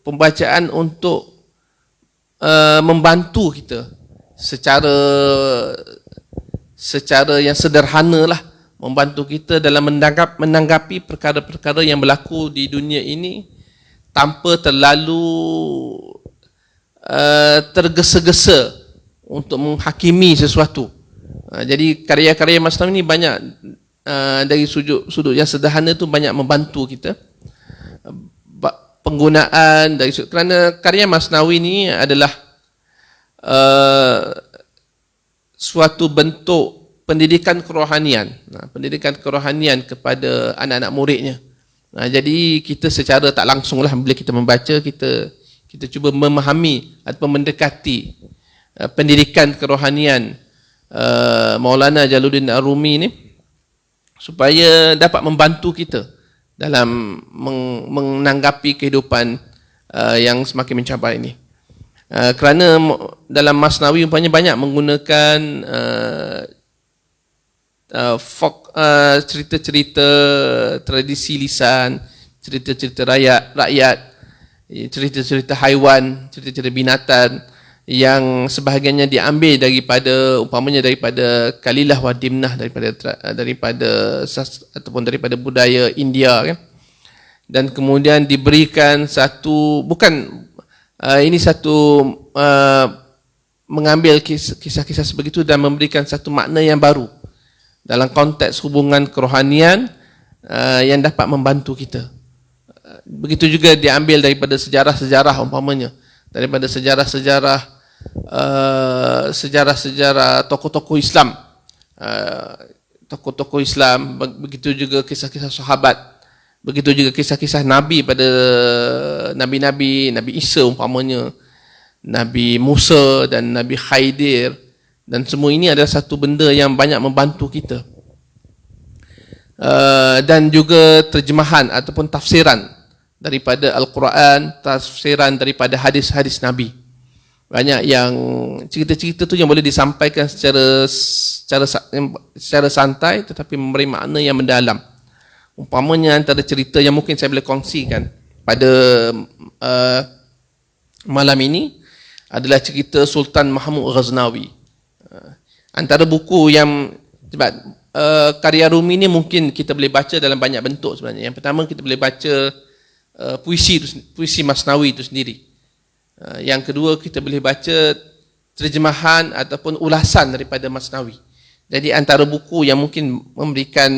pembacaan untuk membantu kita secara yang sederhana lah, membantu kita dalam menanggapi perkara-perkara yang berlaku di dunia ini tanpa terlalu tergesa-gesa untuk menghakimi sesuatu. Jadi karya-karya Masnawi ini banyak dari sudut yang sederhana tu banyak membantu kita. Penggunaan kerana karya Masnawi ini adalah suatu bentuk pendidikan kerohanian, pendidikan kerohanian kepada anak-anak muridnya. Jadi kita secara tak langsunglah bila kita membaca, kita cuba memahami atau mendekati pendidikan kerohanian Maulana Jalaluddin Ar-Rumi ni supaya dapat membantu kita dalam menanggapi kehidupan yang semakin mencabar ini. Kerana dalam Masnawi umpamanya banyak menggunakan cerita-cerita tradisi lisan, cerita-cerita rakyat, cerita-cerita haiwan, cerita-cerita binatang yang sebahagiannya diambil daripada Kalilah wa Dimnah, daripada budaya India, kan? Dan kemudian diberikan mengambil kisah-kisah sebegitu dan memberikan satu makna yang baru dalam konteks hubungan kerohanian yang dapat membantu kita. Begitu juga diambil daripada sejarah-sejarah umpamanya, daripada sejarah-sejarah tokoh-tokoh Islam, begitu juga kisah-kisah sahabat, begitu juga kisah-kisah Nabi pada Nabi Isa umpamanya, Nabi Musa dan Nabi Khaidir, dan semua ini adalah satu benda yang banyak membantu kita. Dan juga terjemahan ataupun tafsiran daripada Al-Quran, tafsiran daripada hadis-hadis Nabi. Banyak yang cerita-cerita tu yang boleh disampaikan secara santai tetapi memberi makna yang mendalam. Umpamanya antara cerita yang mungkin saya boleh kongsikan pada malam ini adalah cerita Sultan Mahmud Ghaznawi. Antara buku yang karya Rumi ni mungkin kita boleh baca dalam banyak bentuk sebenarnya. Yang pertama kita boleh baca puisi Masnawi itu sendiri. Yang kedua kita boleh baca terjemahan ataupun ulasan daripada Masnawi. Jadi antara buku yang mungkin memberikan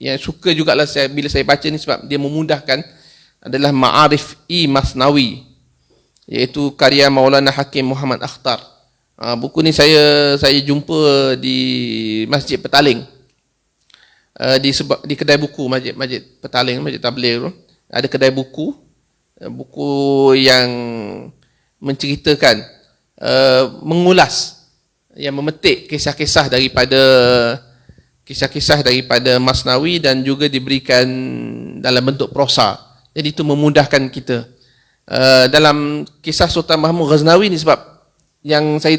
yang suka jugalah bila saya baca ni sebab dia memudahkan adalah Ma'arif-i Masnawi, iaitu karya Maulana Hakim Muhammad Akhtar. Buku ni saya jumpa di Masjid Petaling, di kedai buku Masjid Petaling, Masjid Tabligh tu ada kedai buku yang menceritakan, mengulas, yang memetik kisah-kisah daripada Masnawi dan juga diberikan dalam bentuk prosa. Jadi itu memudahkan kita dalam kisah Sultan Mahmud Ghaznawi ni. Sebab yang saya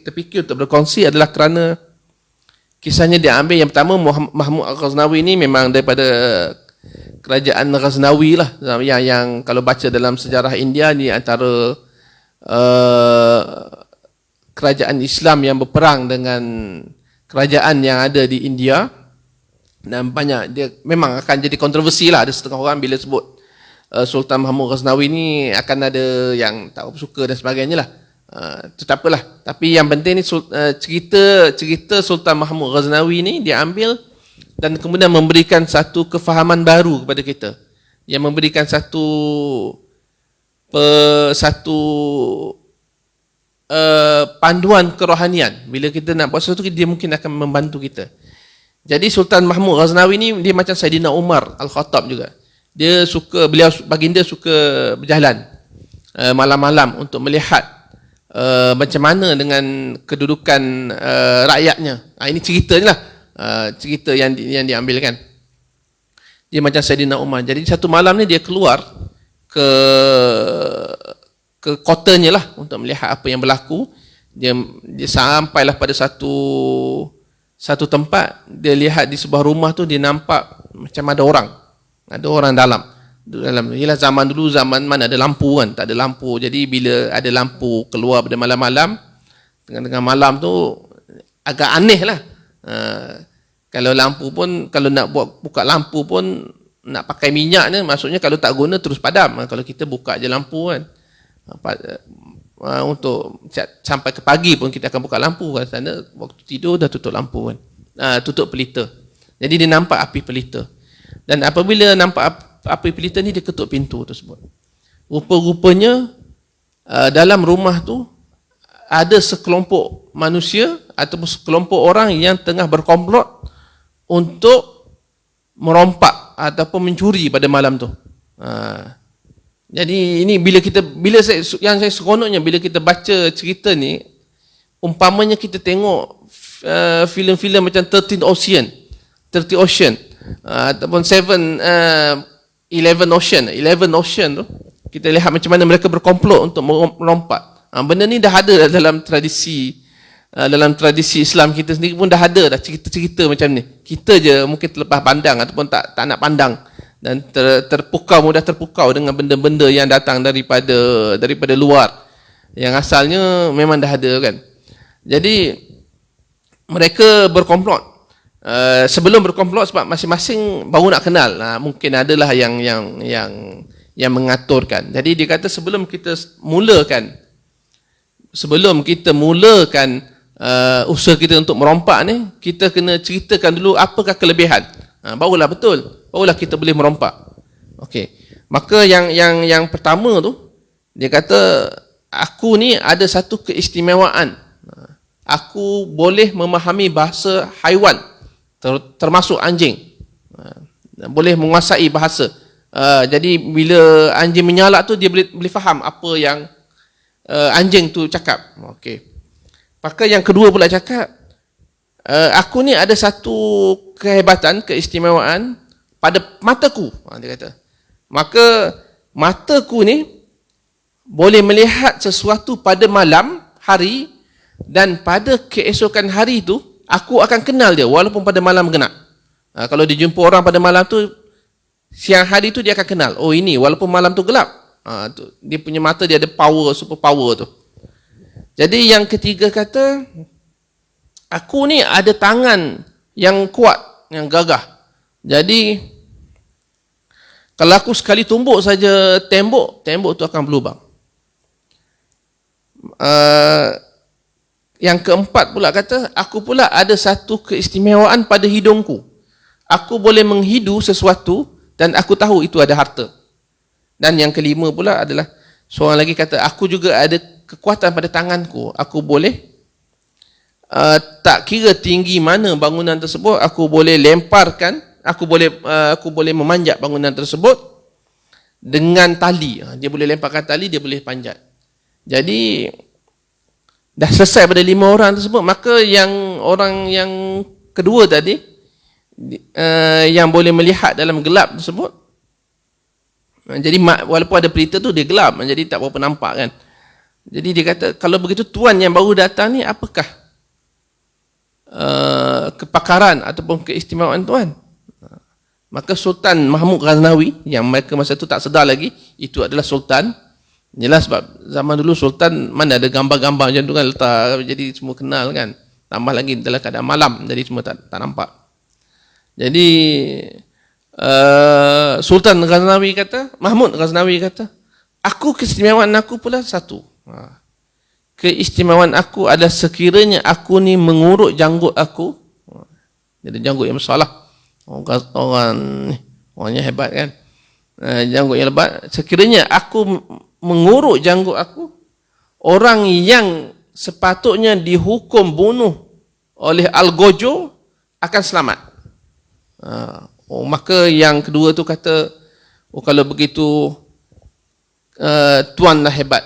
terfikir untuk berkongsi adalah kerana kisahnya diambil, yang pertama Mahmud Ghaznawi ni memang daripada kerajaan Ghaznawi lah, yang kalau baca dalam sejarah India ni antara kerajaan Islam yang berperang dengan kerajaan yang ada di India, dan banyak dia memang akan jadi kontroversi lah. Ada setengah orang bila sebut Sultan Mahmud Ghaznawi ni akan ada yang tak suka dan sebagainya lah. Itu tak apalah. Tapi yang penting ni cerita Sultan Mahmud Ghaznawi ni dia ambil dan kemudian memberikan satu kefahaman baru kepada kita, yang memberikan satu panduan kerohanian. Bila kita nak buat sesuatu, dia mungkin akan membantu kita. Jadi Sultan Mahmud Ghaznawi ni dia macam Saidina Umar Al-Khattab juga. Baginda suka berjalan malam-malam untuk melihat macam mana dengan kedudukan rakyatnya. Ini ceritanya lah, cerita yang diambilkan. Dia macam Saidina Umar. Jadi satu malam ni dia keluar ke kotanya lah untuk melihat apa yang berlaku. Dia sampailah pada satu tempat, dia lihat di sebuah rumah tu, dia nampak macam ada orang dalam. Ialah zaman dulu, zaman mana ada lampu kan, tak ada lampu. Jadi bila ada lampu keluar pada malam-malam, tengah-tengah malam tu agak aneh lah. Kalau lampu pun, kalau nak buka lampu pun nak pakai minyak ni, maksudnya kalau tak guna terus padam. Kalau kita buka je lampu kan, untuk sampai ke pagi pun kita akan buka lampu kan, sana waktu tidur dah tutup lampu kan, tutup pelita. Jadi dia nampak api pelita, dan apabila nampak api pelita ni, dia ketuk pintu tersebut. Rupa-rupanya dalam rumah tu ada sekelompok manusia ataupun sekelompok orang yang tengah berkomplot untuk merompak ataupun mencuri pada malam tu. Jadi ini yang saya seronoknya bila kita baca cerita ni, umpamanya kita tengok filem-filem macam 30 Ocean ataupun 11 Ocean tu, kita lihat macam mana mereka berkomplot untuk merompak. Benda ni dah ada dalam tradisi Islam kita sendiri pun dah ada dah cerita-cerita macam ni. Kita je mungkin terlepas pandang ataupun tak nak pandang, dan mudah terpukau dengan benda-benda yang datang daripada luar, yang asalnya memang dah ada kan. Jadi mereka berkomplot. Sebelum berkomplot, sebab masing-masing baru nak kenal, mungkin adalah yang mengaturkan. Jadi dia kata sebelum kita mulakan usaha kita untuk merompak ni, kita kena ceritakan dulu apakah kelebihan. Barulah kita boleh merompak. Okey. Maka yang pertama tu, dia kata aku ni ada satu keistimewaan. Aku boleh memahami bahasa haiwan, termasuk anjing. Boleh menguasai bahasa. Jadi bila anjing menyalak tu, dia boleh faham apa yang anjing tu cakap. Okey. Maka yang kedua pula cakap, aku ni ada satu kehebatan, keistimewaan pada mataku. Dia kata, maka mataku ni boleh melihat sesuatu pada malam hari, dan pada keesokan hari tu aku akan kenal dia walaupun pada malam genap. Kalau dia jumpa orang pada malam tu, siang hari tu dia akan kenal, oh ini walaupun malam tu gelap. Dia punya mata dia ada power, super power tu. Jadi yang ketiga kata, aku ni ada tangan yang kuat, yang gagah. Jadi kalau aku sekali tumbuk saja tembok tu akan berlubang. Yang keempat pula kata, aku pula ada satu keistimewaan pada hidungku. Aku boleh menghidu sesuatu dan aku tahu itu ada harta. Dan yang kelima pula adalah, seorang lagi kata, aku juga ada kekuatan pada tanganku. Aku boleh tak kira tinggi mana bangunan tersebut, aku boleh lemparkan, aku boleh memanjat bangunan tersebut dengan tali. Dia boleh lemparkan tali, dia boleh panjat. Jadi dah selesai pada 5 orang tersebut. Maka orang yang kedua tadi, yang boleh melihat dalam gelap tersebut, jadi walaupun ada pelita tu, dia gelap, jadi tak berapa nampak kan. Jadi dia kata, kalau begitu tuan yang baru datang ni, apakah kepakaran ataupun keistimewaan tuan? Maka Sultan Mahmud Ghaznawi, yang mereka masa tu tak sedar lagi itu adalah sultan. Jelas sebab zaman dulu sultan mana ada gambar-gambar macam tu kan letak, jadi semua kenal kan. tambah lagi dalam keadaan malam, jadi semua tak nampak. Jadi Sultan Ghaznawi kata, Mahmud Ghaznawi kata, aku keistimewaan aku pula satu. Keistimewaan aku adalah sekiranya aku ni mengurut janggut aku, jadi janggut yang bersalah, orangnya hebat kan, janggut yang lebat, sekiranya aku mengurut janggut aku, orang yang sepatutnya dihukum bunuh oleh Algojo akan selamat. Maka yang kedua tu kata, kalau begitu tuanlah hebat.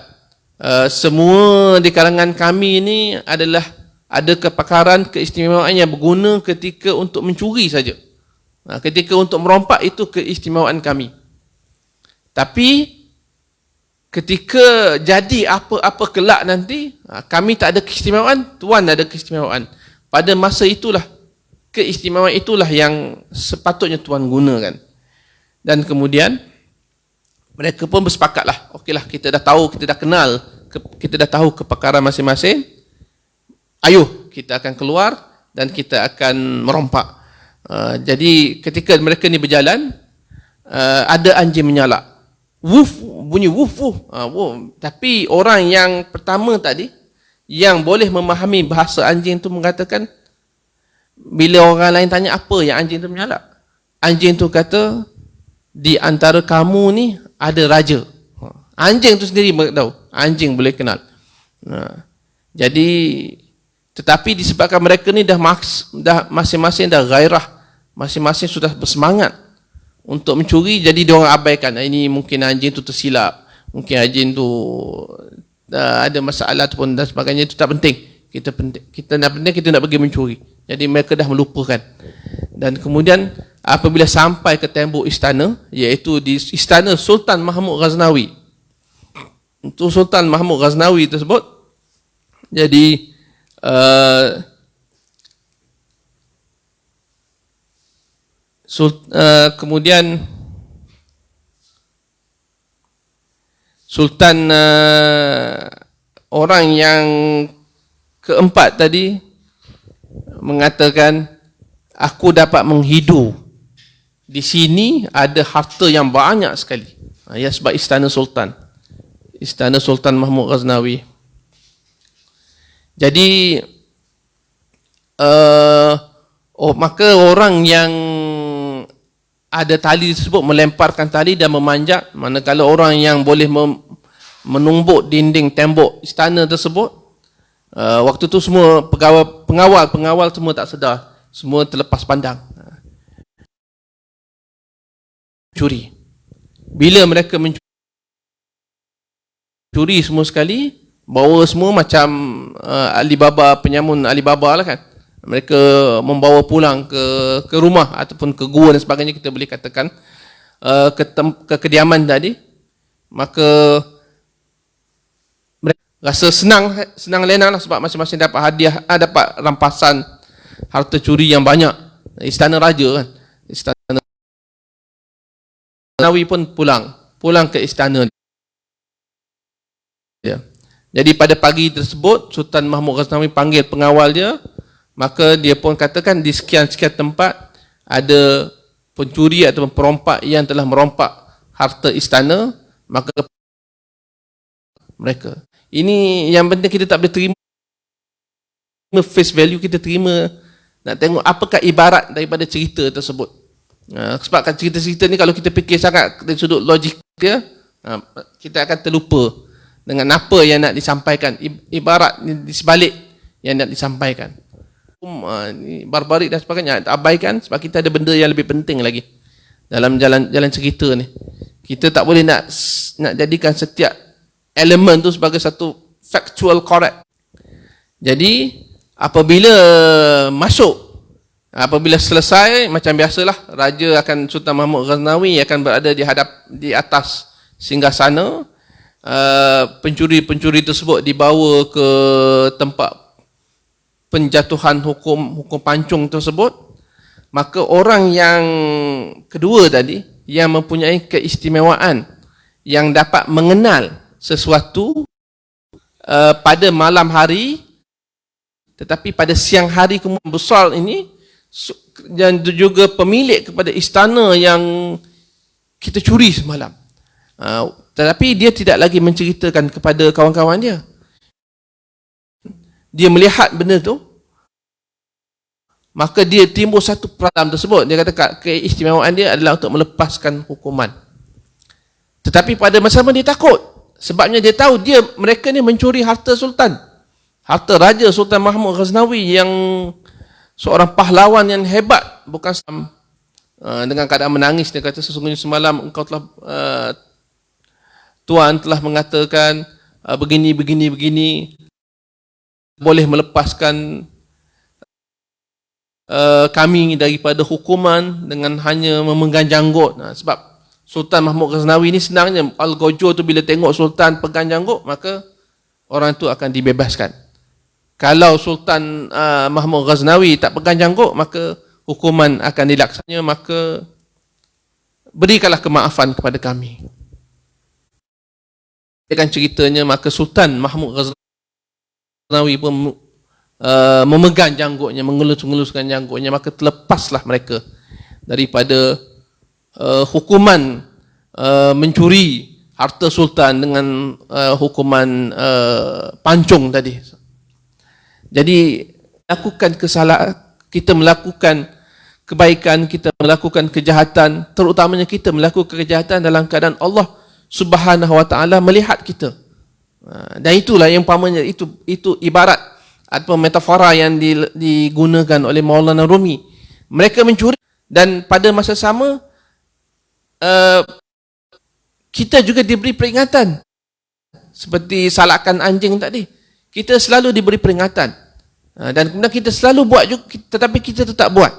Semua di kalangan kami ini adalah ada kepakaran, keistimewaan yang berguna ketika untuk mencuri saja. Ketika untuk merompak itu keistimewaan kami. Tapi ketika jadi apa-apa kelak nanti, kami tak ada keistimewaan, tuan ada keistimewaan. Pada masa itulah, keistimewaan itulah yang sepatutnya tuan gunakan. Dan kemudian mereka pun bersepakatlah, okeylah, kita dah tahu, kita dah kenal, kita dah tahu kepakaran masing-masing, ayuh kita akan keluar dan kita akan merompak. Jadi ketika mereka ni berjalan, ada anjing menyalak, woof, bunyi woof, woof. Tapi orang yang pertama tadi, yang boleh memahami bahasa anjing tu mengatakan, bila orang lain tanya apa yang anjing tu menyalak, anjing tu kata, di antara kamu ni ada raja. Anjing tu sendiri tahu, anjing boleh kenal. Jadi, tetapi disebabkan mereka ni dah masing-masing dah gairah, masing-masing sudah bersemangat untuk mencuri, jadi diorang abaikan. Ini mungkin anjing tu tersilap, mungkin anjing tu ada masalah ataupun dan sebagainya, itu tak penting. Kita nak penting, kita nak pergi mencuri. Jadi mereka dah melupakan. Dan kemudian apabila sampai ke tembok istana, iaitu di istana Sultan Mahmud Ghaznawi. Untuk Sultan Mahmud Ghaznawi tersebut, jadi kemudian Sultan orang yang keempat tadi mengatakan, aku dapat menghidu di sini, ada harta yang banyak sekali. Ya, sebab istana Sultan Mahmud Ghaznawi. Jadi maka orang yang ada tali tersebut melemparkan tali dan memanjat, manakala orang yang boleh menumbuk dinding tembok istana tersebut, waktu tu semua pengawal semua tak sedar, semua terlepas pandang. Curi. Bila mereka mencuri semua sekali, bawa semua macam Alibaba, penyamun Alibaba lah kan. Mereka membawa pulang ke rumah ataupun ke gua dan sebagainya, kita boleh katakan ke kediaman tadi. Maka mereka rasa senang lenang lah, sebab masing-masing dapat hadiah, dapat rampasan harta curi yang banyak. Istana raja kan, istana Nawi pun pulang ke istana dia. Jadi pada pagi tersebut, Sultan Mahmud Ghaznawi panggil pengawal dia, maka dia pun katakan di sekian-sekian tempat ada pencuri atau perompak yang telah merompak harta istana, maka mereka. Ini yang penting, kita tak boleh terima face value, kita terima, nak tengok apakah ibarat daripada cerita tersebut. Sebab cerita-cerita ni kalau kita fikir sangat dari sudut logik dia, kita akan terlupa dengan apa yang nak disampaikan, ibarat di sebalik yang nak disampaikan. Barbarik dan sebagainya, abaikan, sebab kita ada benda yang lebih penting lagi dalam jalan cerita ni. Kita tak boleh nak jadikan setiap elemen tu sebagai satu factual correct. Jadi apabila selesai, macam biasalah, raja akan, Sultan Mahmud Ghaznawi akan berada di atas singgasana. Pencuri-pencuri tersebut dibawa ke tempat penjatuhan hukum pancung tersebut. Maka orang yang kedua tadi, yang mempunyai keistimewaan, yang dapat mengenal sesuatu pada malam hari, Tetapi pada siang hari kemudian besar ini, dan juga pemilik kepada istana yang kita curi semalam. Tetapi dia tidak lagi menceritakan kepada kawan-kawan dia. Dia melihat benda tu, maka dia timbul satu peralam tersebut. Dia kata keistimewaan dia adalah untuk melepaskan hukuman. Tetapi pada masa sama dia takut. Sebabnya dia tahu mereka ni mencuri harta sultan. Harta Raja Sultan Mahmud Ghaznawi yang seorang pahlawan yang hebat. Bukan dengan keadaan menangis. Dia kata sesungguhnya semalam engkau telah Tuan telah mengatakan begini. Boleh melepaskan kami daripada hukuman dengan hanya memegang janggut. Sebab Sultan Mahmud Ghaznawi ni senangnya, Al-Gojo tu bila tengok Sultan pegang janggut, maka orang tu akan dibebaskan. Kalau Sultan Mahmud Ghaznawi tak pegang janggut, maka hukuman akan dilaksanakan, maka berikanlah kemaafan kepada kami. Dengan ceritanya, maka Sultan Mahmud Ghaznawi pun memegang janggutnya, mengelus-ngeluskan janggutnya, maka terlepaslah mereka daripada hukuman mencuri harta sultan dengan hukuman pancung tadi. Jadi kita melakukan kebaikan, kita melakukan kejahatan, terutamanya kita melakukan kejahatan dalam keadaan Allah Subhanahu wa taala melihat kita. Dan itulah yang umpamanya itu ibarat atau metafora yang digunakan oleh Maulana Rumi. Mereka mencuri dan pada masa sama kita juga diberi peringatan. Seperti salakan anjing tadi. Kita selalu diberi peringatan. Dan kemudian kita selalu buat juga, tetapi kita tetap buat.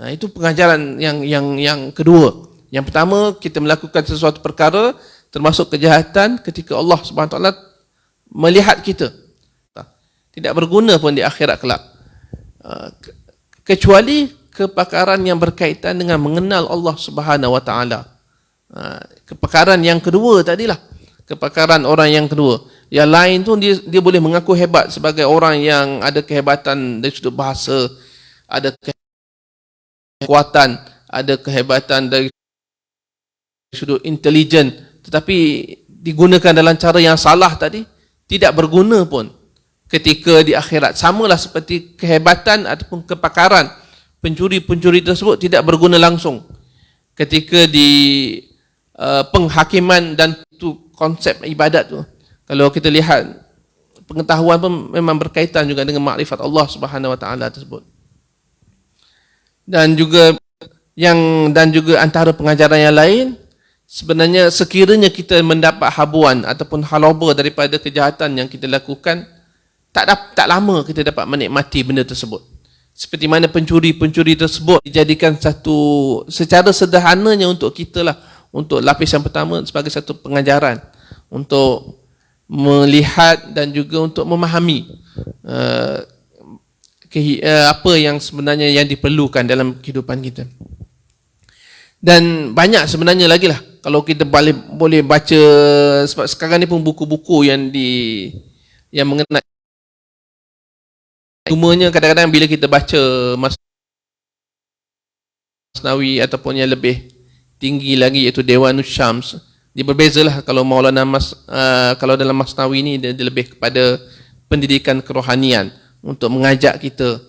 Itu pengajaran yang kedua. Yang pertama, kita melakukan sesuatu perkara termasuk kejahatan ketika Allah Subhanahu wa taala melihat kita. Tidak berguna pun di akhirat kelak. Kecuali kepakaran yang berkaitan dengan mengenal Allah Subhanahu wa taala. Kepakaran yang kedua tadilah. Kepakaran orang yang kedua. Yang lain tu dia boleh mengaku hebat sebagai orang yang ada kehebatan dari sudut bahasa, ada kekuatan, ada kehebatan dari sudut intelijen, tetapi digunakan dalam cara yang salah tadi, tidak berguna pun ketika di akhirat. Samalah seperti kehebatan ataupun kepakaran pencuri-pencuri tersebut tidak berguna langsung ketika di penghakiman, dan itu konsep ibadat tu. Kalau kita lihat pengetahuan pun memang berkaitan juga dengan makrifat Allah Subhanahu wa taala tersebut. Dan juga antara pengajaran yang lain, sebenarnya sekiranya kita mendapat habuan ataupun halaba daripada kejahatan yang kita lakukan, tak lama kita dapat menikmati benda tersebut. Seperti mana pencuri-pencuri tersebut dijadikan secara sederhananya untuk kita lah, untuk lapisan pertama sebagai satu pengajaran untuk melihat dan juga untuk memahami apa yang sebenarnya yang diperlukan dalam kehidupan kita. Dan banyak sebenarnya lagi lah kalau kita boleh baca, sebab sekarang ni pun buku-buku yang mengenai. Cumanya kadang-kadang bila kita baca Masnawi ataupun yang lebih tinggi lagi iaitu Dewanus Syams, dia berbezalah. Kalau kalau dalam Masnawi ni dia lebih kepada pendidikan kerohanian untuk mengajak kita,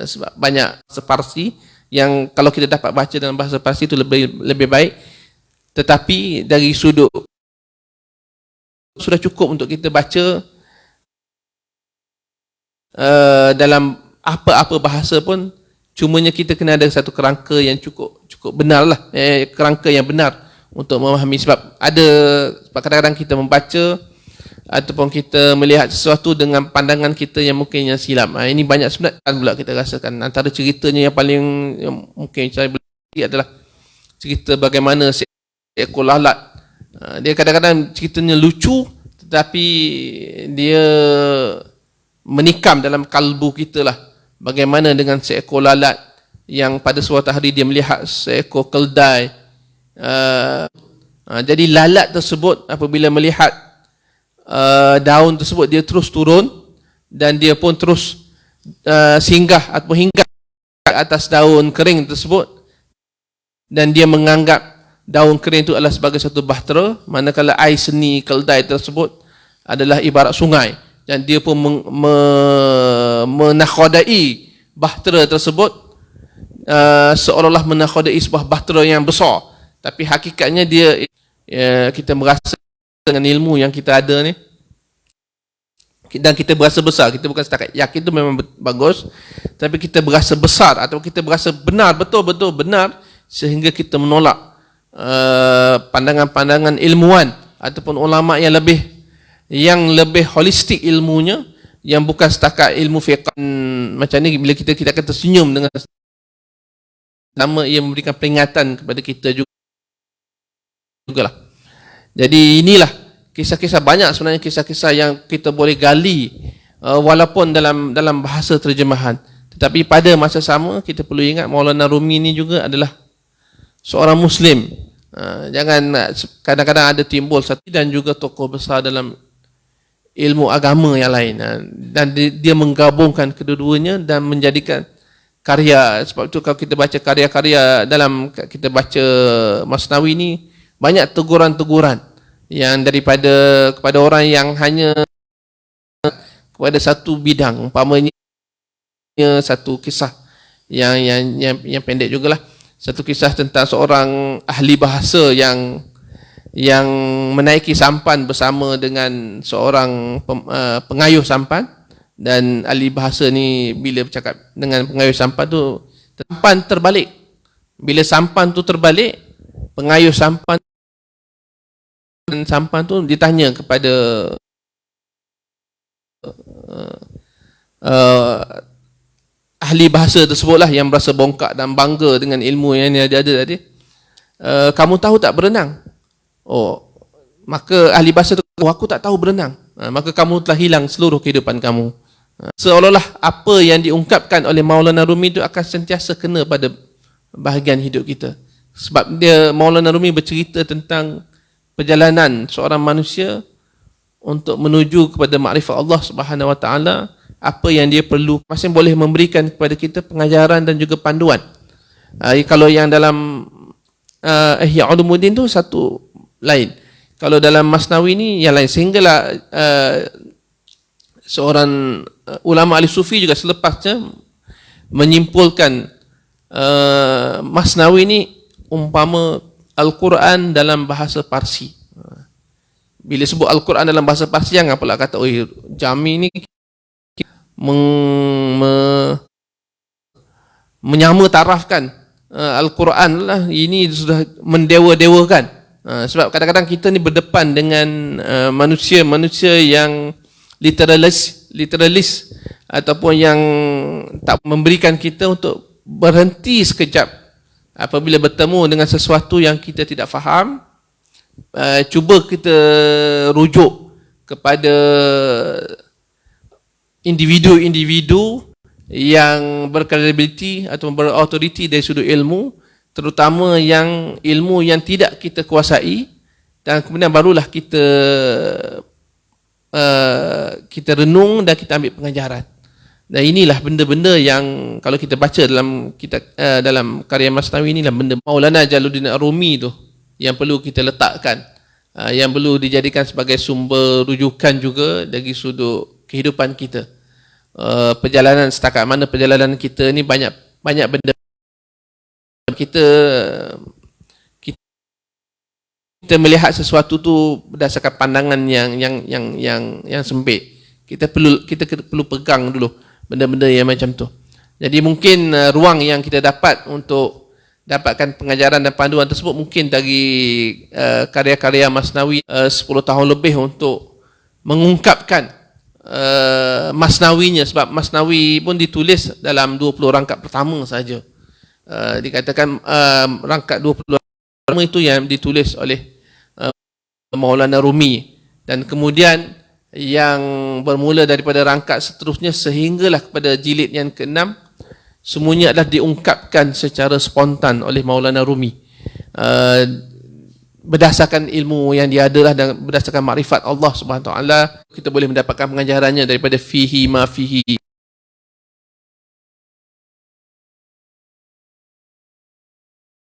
sebab banyak Parsi yang kalau kita dapat baca dalam bahasa Parsi itu lebih baik, tetapi dari sudut sudah cukup untuk kita baca dalam apa-apa bahasa pun, cumanya kita kena ada satu kerangka yang cukup benar lah, kerangka yang benar untuk memahami. Sebab kadang-kadang kita membaca ataupun kita melihat sesuatu dengan pandangan kita yang mungkin yang silap. Ini banyak sebenarnya pula kita rasakan. Antara ceritanya yang paling mungkin saya beli adalah cerita bagaimana seekor lalat. Dia kadang-kadang ceritanya lucu, tetapi dia menikam dalam kalbu kita lah. Bagaimana dengan seekor lalat yang pada suatu hari dia melihat seekor keldai. Jadi lalat tersebut apabila melihat daun tersebut, dia terus turun dan dia pun terus singgah atau hinggap ke atas daun kering tersebut, dan dia menganggap daun kering itu adalah sebagai satu bahtera, manakala air seni keldai tersebut adalah ibarat sungai, dan dia pun menakhodai bahtera tersebut seolah-olah menakhodai sebuah bahtera yang besar, tapi hakikatnya dia kita merasa dengan ilmu yang kita ada ni, dan kita berasa besar. Kita bukan setakat yakin itu memang bagus, tapi kita berasa besar atau kita berasa benar, betul-betul benar, sehingga kita menolak pandangan-pandangan ilmuwan ataupun ulama yang lebih holistik ilmunya, yang bukan setakat ilmu fiqh macam ni. Bila kita akan tersenyum dengan nama ia memberikan peringatan kepada kita jugalah. Jadi inilah kisah-kisah, banyak sebenarnya kisah-kisah yang kita boleh gali walaupun dalam bahasa terjemahan. Tetapi pada masa sama kita perlu ingat Maulana Rumi ini juga adalah seorang Muslim. Jangan kadang-kadang ada timbul satu, dan juga tokoh besar dalam ilmu agama yang lain, dan dia menggabungkan kedua-duanya dan menjadikan karya. Sebab itu kalau kita baca karya-karya dalam, kita baca Masnawi ni, banyak teguran-teguran yang kepada orang yang hanya kepada satu bidang. Umpamanya satu kisah yang pendek jugalah, satu kisah tentang seorang ahli bahasa yang menaiki sampan bersama dengan seorang pengayuh sampan, dan ahli bahasa ni bila bercakap dengan pengayuh sampan tu, sampan terbalik. Bila sampan tu terbalik, pengayuh sampan tu ditanya kepada ahli bahasa tersebutlah, yang berasa bongkak dan bangga dengan ilmu yang dia ada tadi. Kamu tahu tak berenang? Oh, maka ahli bahasa tu, aku tak tahu berenang. Maka kamu telah hilang seluruh kehidupan kamu. Seolah-olah apa yang diungkapkan oleh Maulana Rumi itu akan sentiasa kena pada bahagian hidup kita. Sebab Maulana Rumi bercerita tentang perjalanan seorang manusia untuk menuju kepada makrifat Allah Subhanahu Wa Taala, apa yang dia perlu, masing boleh memberikan kepada kita pengajaran dan juga panduan. Kalau yang dalam Ihya Ulumuddin tu satu lain, kalau dalam Masnawi ni yang lain. Sehinggalah seorang ulama ahli sufi juga selepasnya menyimpulkan Masnawi ni umpama Al-Quran dalam bahasa Parsi. Bila sebut Al-Quran dalam bahasa Parsi, jangan pula kata, oh Jami ni menyama tarafkan Al-Quran lah, ini sudah mendewa-dewakan. Sebab kadang-kadang kita ni berdepan dengan manusia yang literalis ataupun yang tak memberikan kita untuk berhenti sekejap apabila bertemu dengan sesuatu yang kita tidak faham. Cuba kita rujuk kepada individu-individu yang berkredibiliti atau berautoriti dari sudut ilmu, terutama yang ilmu yang tidak kita kuasai, dan kemudian barulah kita renung dan kita ambil pengajaran. Dan inilah benda-benda yang kalau kita baca dalam dalam karya Masnawi, inilah benda Maulana Jalaluddin Ar-Rumi tu yang perlu kita letakkan, yang perlu dijadikan sebagai sumber rujukan juga dari sudut kehidupan kita. Perjalanan setakat mana perjalanan kita ni banyak benda kita melihat sesuatu tu berdasarkan pandangan yang sempit. Kita perlu pegang dulu benda-benda yang macam tu. Jadi mungkin ruang yang kita dapat untuk dapatkan pengajaran dan panduan tersebut mungkin dari karya-karya Masnawi 10 tahun lebih untuk mengungkapkan Masnawinya. Sebab Masnawi pun ditulis dalam 20 rangkap pertama saja. Dikatakan rangkap 20 pertama itu yang ditulis oleh Maulana Rumi, dan kemudian yang bermula daripada rangkap seterusnya sehinggalah kepada jilid yang ke-6, semuanya adalah diungkapkan secara spontan oleh Maulana Rumi. berdasarkan ilmu yang dia adalah dan berdasarkan makrifat Allah Subhanahu Wa Taala, kita boleh mendapatkan pengajarannya daripada fihi ma fihi.